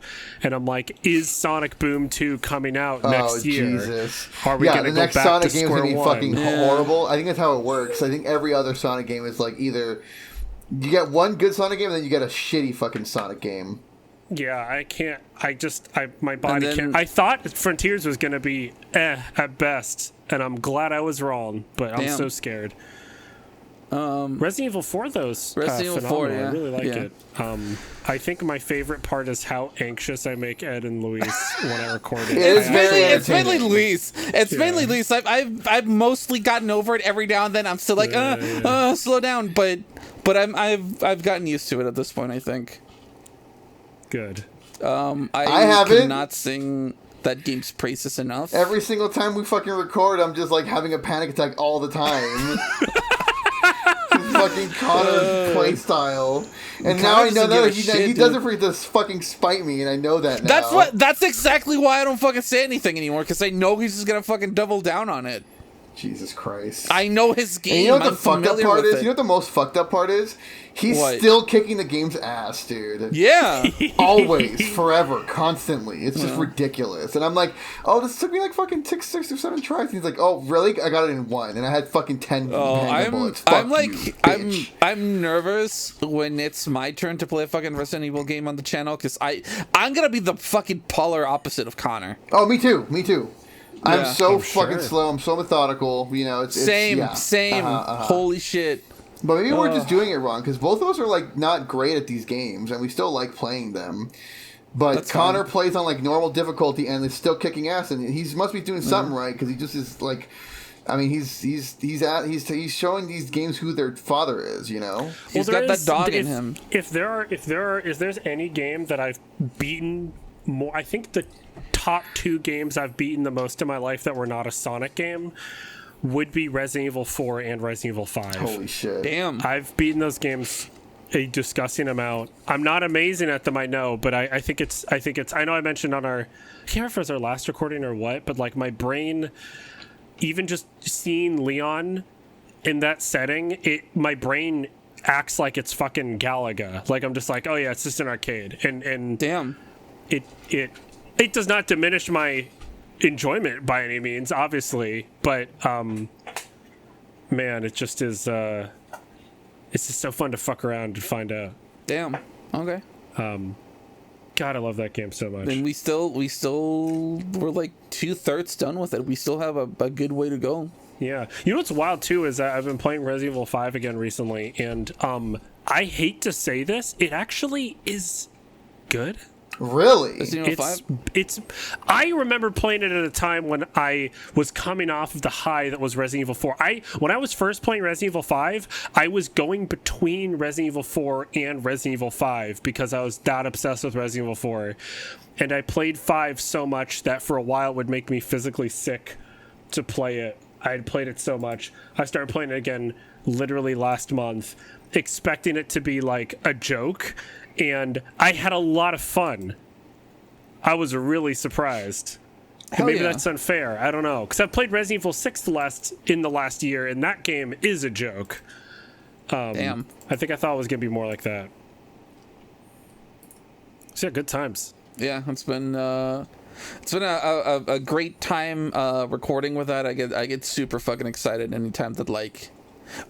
and I'm like, is Sonic Boom 2 coming out next year? Jesus. Are we gonna go back Sonic to game square is gonna be one? fucking horrible. I think that's how it works. I think every other Sonic game is like either you get one good Sonic game and then you get a shitty fucking Sonic game. Yeah, I can't. My body can't. I thought Frontiers was gonna be at best, and I'm glad I was wrong. But I'm so scared. Resident Evil 4, Resident Evil 4, I really like it. I think my favorite part is how anxious I make Ed and Luis when I record it. It's mainly Luis. Mainly Luis. I've mostly gotten over it. Every now and then I'm still like, slow down. But I've gotten used to it at this point, I think. Good. I haven't. Cannot sing that game's praises enough. Every single time we fucking record, I'm just like having a panic attack all the time. Fucking Conor play style, and now I know that he does it for to fucking spite me, and I know that now. That's exactly why I don't fucking say anything anymore, because I know he's just gonna fucking double down on it. Jesus Christ! I know his game. And you know what the fucked up part is? You know what the most fucked up part is? He's still kicking the game's ass, dude. Yeah. Always, forever, constantly. It's just ridiculous. And I'm like, oh, this took me like fucking six or 7 tries. And he's like, oh, really? I got it in 1, and I had fucking 10 bullets. I'm nervous when it's my turn to play a fucking Resident Evil game on the channel, because I'm gonna be the fucking polar opposite of Connor. Oh, me too. I'm so fucking slow. I'm so methodical. You know, it's same. Holy shit. But maybe we're just doing it wrong, because both of us are like not great at these games, and we still like playing them. But Connor plays on like normal difficulty and is still kicking ass, and he must be doing something right, because he just is like, I mean, he's showing these games who their father is, you know. He's got that dog in him. If there's any game that I've beaten more, I think the top 2 games I've beaten the most in my life that were not a Sonic game would be Resident Evil 4 and Resident Evil 5. Holy shit. Damn. I've beaten those games a disgusting amount. I'm not amazing at them, I know, but I think it's I know I mentioned on our, I can't remember if it was our last recording or what, but like my brain, even just seeing Leon in that setting, my brain acts like it's fucking Galaga. Like I'm just like, oh yeah, it's just an arcade, and damn, it does not diminish my enjoyment by any means, obviously, but man, it just is. It's just so fun to fuck around and find out. Damn. Okay. God, I love that game so much. And we still we're like 2/3 done with it. We still have a good way to go. Yeah. You know what's wild too is that I've been playing Resident Evil 5 again recently, and I hate to say this, it actually is good. Really? It's I remember playing it at a time when I was coming off of the high that was Resident Evil 4. When I was first playing Resident Evil 5, I was going between Resident Evil 4 and Resident Evil 5 because I was that obsessed with Resident Evil 4. And I played 5 so much that for a while it would make me physically sick to play it. I had played it so much. I started playing it again literally last month, expecting it to be like a joke. And I had a lot of fun. I was really surprised. And maybe that's unfair. I don't know. Because I've played Resident Evil 6 in the last year, and that game is a joke. Damn. I think I thought it was going to be more like that. So yeah, good times. Yeah, it's been a great time recording with that. I get super fucking excited anytime that like,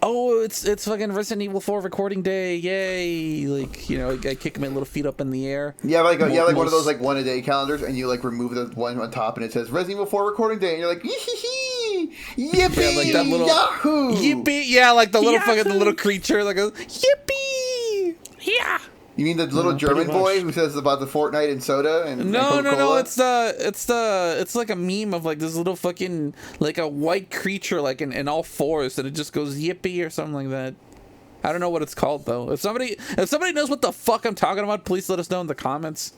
oh, it's fucking Resident Evil 4 recording day, yay! Like, you know, I kick my little feet up in the air. Yeah, like one of those like 1 a day calendars, and you like remove the one on top, and it says Resident Evil 4 recording day, and you're like, yippee, yeah, like that little Yahoo, yippee, yeah, like the little fucking the little creature, like a yippee, yeah. You mean the little German boy who says about the Fortnite and soda and no, it's like a meme of like this little fucking like a white creature like in all fours and it just goes yippee or something like that. I don't know what it's called though. If somebody knows what the fuck I'm talking about, please let us know in the comments.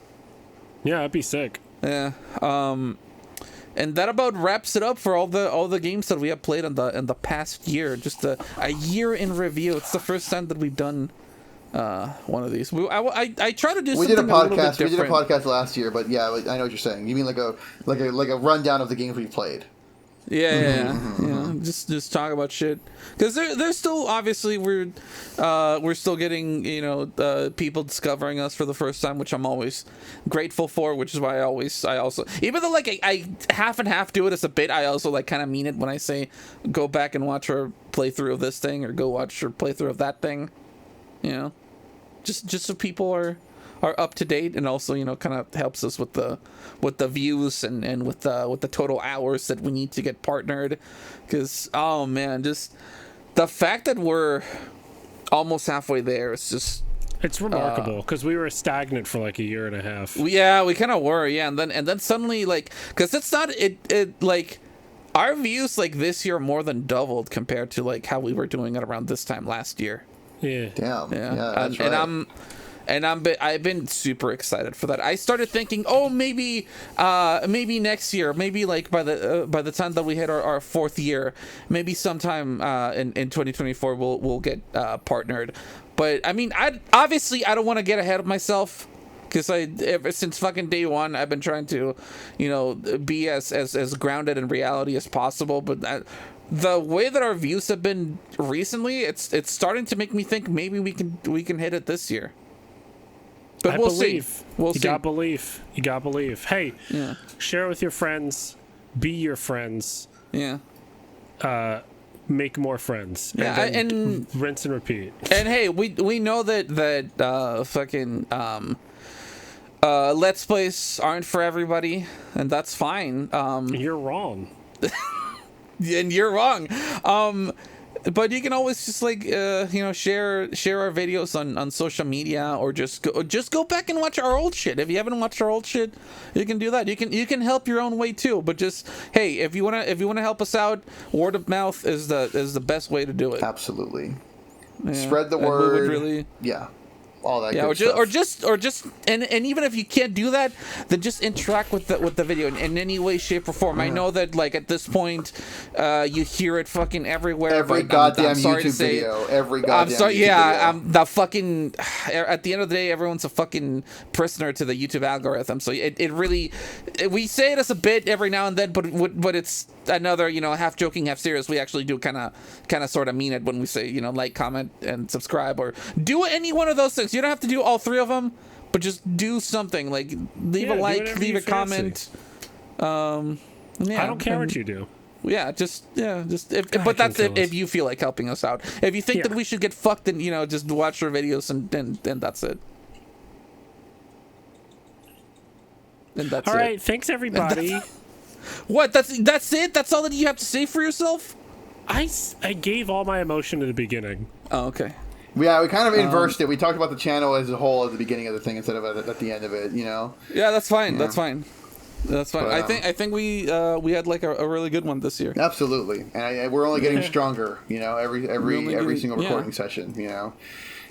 Yeah, that'd be sick. Yeah. And that about wraps it up for all the games that we have played in the past year. Just a year in review. It's the first time that we've done one of these. I try to do. We did a podcast. We did a podcast last year, but yeah, I know what you're saying. You mean like a rundown of the games we played. Yeah. Just talk about shit because there's still obviously we're still getting people discovering us for the first time, which I'm always grateful for. Which is why I also even though like I half and half do it as a bit, I also like kind of mean it when I say go back and watch our playthrough of this thing or go watch your playthrough of that thing. You know, just so people are up to date, and also kind of helps us with the views and with the total hours that we need to get partnered. Because oh man, just the fact that we're almost halfway there is just it's remarkable because we were stagnant for like a year and a half. We kind of were, yeah, and then suddenly like because it's not it like. Our views like this year more than doubled compared to like how we were doing it around this time last year. Yeah. Damn. Yeah. That's right. I've been super excited for that. I started thinking, oh, maybe next year, maybe like by the time that we hit our 4th year, maybe sometime in 2024 we'll get partnered. But I mean, I don't want to get ahead of myself. Because ever since fucking day one, I've been trying to, be as grounded in reality as possible. But the way that our views have been recently, it's starting to make me think maybe we can hit it this year. But we'll see. We'll see. You gotta believe. Hey, share it with your friends. Be your friends. Yeah. Make more friends. Yeah, and rinse and repeat. And hey, we know that fucking Let's Plays aren't for everybody, and that's fine. You're wrong. And you're wrong. But you can always just like share our videos on social media, or just go back and watch our old shit. If you haven't watched our old shit, you can do that. You can help your own way too. But just hey, if you wanna help us out, word of mouth is the best way to do it. Absolutely. Yeah. Spread the word. Really, yeah. all that. Good stuff. or just, and even if you can't do that, then just interact with the video in any way, shape, or form. I know that like at this point, you hear it fucking everywhere. Every goddamn YouTube video. Every goddamn. I'm sorry. Yeah, the fucking. At the end of the day, everyone's a fucking prisoner to the YouTube algorithm. So it really, we say it as a bit every now and then, but it's another, half joking, half serious. We actually do kind of sort of mean it when we say, like, comment, and subscribe, or do any one of those things. You don't have to do all three of them, but just do something. Like, leave a like, leave a comment. I don't care what you do. Yeah, but that's if you feel like helping us out. If you think that we should get fucked, then just watch our videos and that's it. And that's all right. Thanks, everybody. What? That's it? That's all that you have to say for yourself? I gave all my emotion at the beginning. Oh, okay. Yeah, we kind of inversed it. We talked about the channel as a whole at the beginning of the thing instead of at the end of it. Yeah, that's fine. Yeah. That's fine. That's fine. But, I think we had like a really good one this year. Absolutely, and we're only getting stronger. Every single recording session.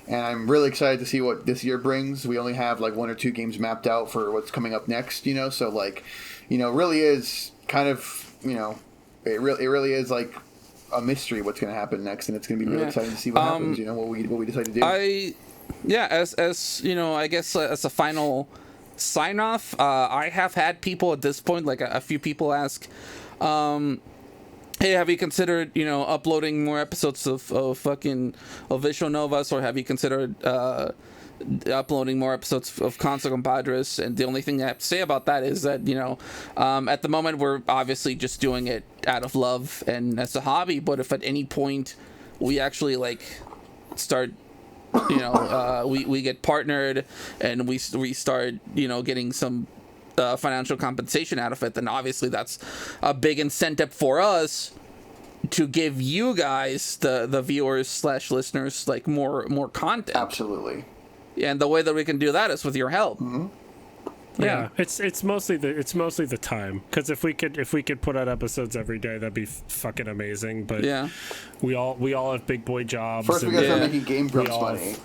And I'm really excited to see what this year brings. We only have like 1 or 2 games mapped out for what's coming up next. So like, really is kind of it really is like a mystery what's going to happen next, and it's going to be really exciting to see what happens. What we decide to do. As I guess as a final sign off, I have had people at this point, like a few people ask, hey, have you considered uploading more episodes of fucking Visual Novas, or have you considered uploading more episodes of Console Compadres? And the only thing I have to say about that is that at the moment we're obviously just doing it out of love and as a hobby, but if at any point we actually like start we get partnered and we start getting some financial compensation out of it, then obviously that's a big incentive for us to give you guys the viewers / listeners like more content. Absolutely. And the way that we can do that is with your help. Mm-hmm. Yeah, it's mostly the time, because if we could put out episodes every day, that'd be fucking amazing. But we all have big boy jobs. First, we gotta start making Game Grumps money.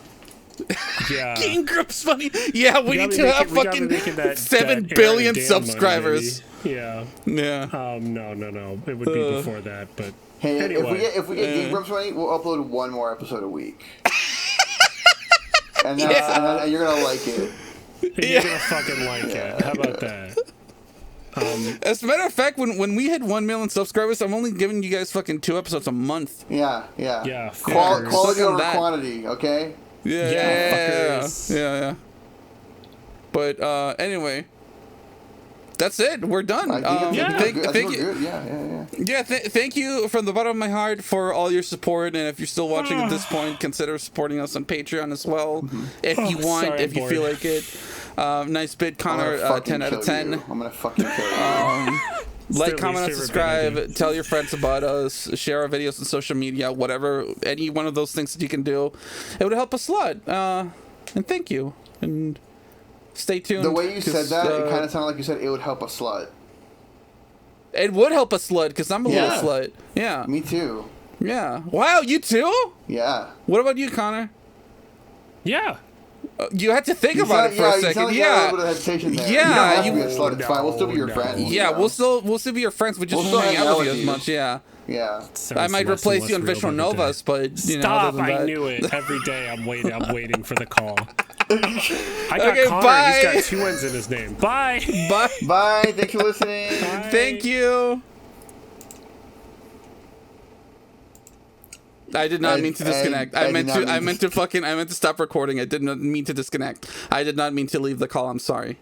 Yeah, Game Grumps money. Yeah, we need to have fucking 7 billion subscribers. Money, yeah. No. It would be before that, but hey, anyway. if we get Game Grumps money, we'll upload 1 more episode a week. and you're gonna like it. You're gonna fucking like it. How about that? As a matter of fact, when we hit 1 million subscribers, I'm only giving you guys fucking 2 episodes a month. Yeah. Quality over quantity, okay? Yeah. But anyway, that's it. We're done. Thank you. Yeah. Thank you from the bottom of my heart for all your support. And if you're still watching at this point, consider supporting us on Patreon as well, if you want, if you feel like it. Nice bid, Conor. 10 out of 10. I'm gonna fucking kill you. Like, comment, and subscribe. Tell your friends about us. Share our videos on social media. Whatever, any one of those things that you can do, it would help us a lot. And thank you. And stay tuned. The way you said that, it kind of sounded like you said it would help a slut. It would help a slut, because I'm a little slut. Yeah. Me too. Yeah. Wow, you too? Yeah. What about you, Connor? Yeah. You had to think about it for a second. You a little bit of hesitation there. Yeah. You don't have to be a slut. It's fine. We'll still be your friends. Yeah, we'll still be your friends. We just won't hang out with you as much. Yeah. Yeah. I might replace you in Visual Novas, but stop! I knew it. Every day I'm waiting for the call. I got Conor. Bye. He's got 2 N's in his name. Bye. Bye. Thanks for listening. Bye. Thank you. I did not mean to disconnect. I meant to stop recording. I did not mean to disconnect. I did not mean to leave the call. I'm sorry.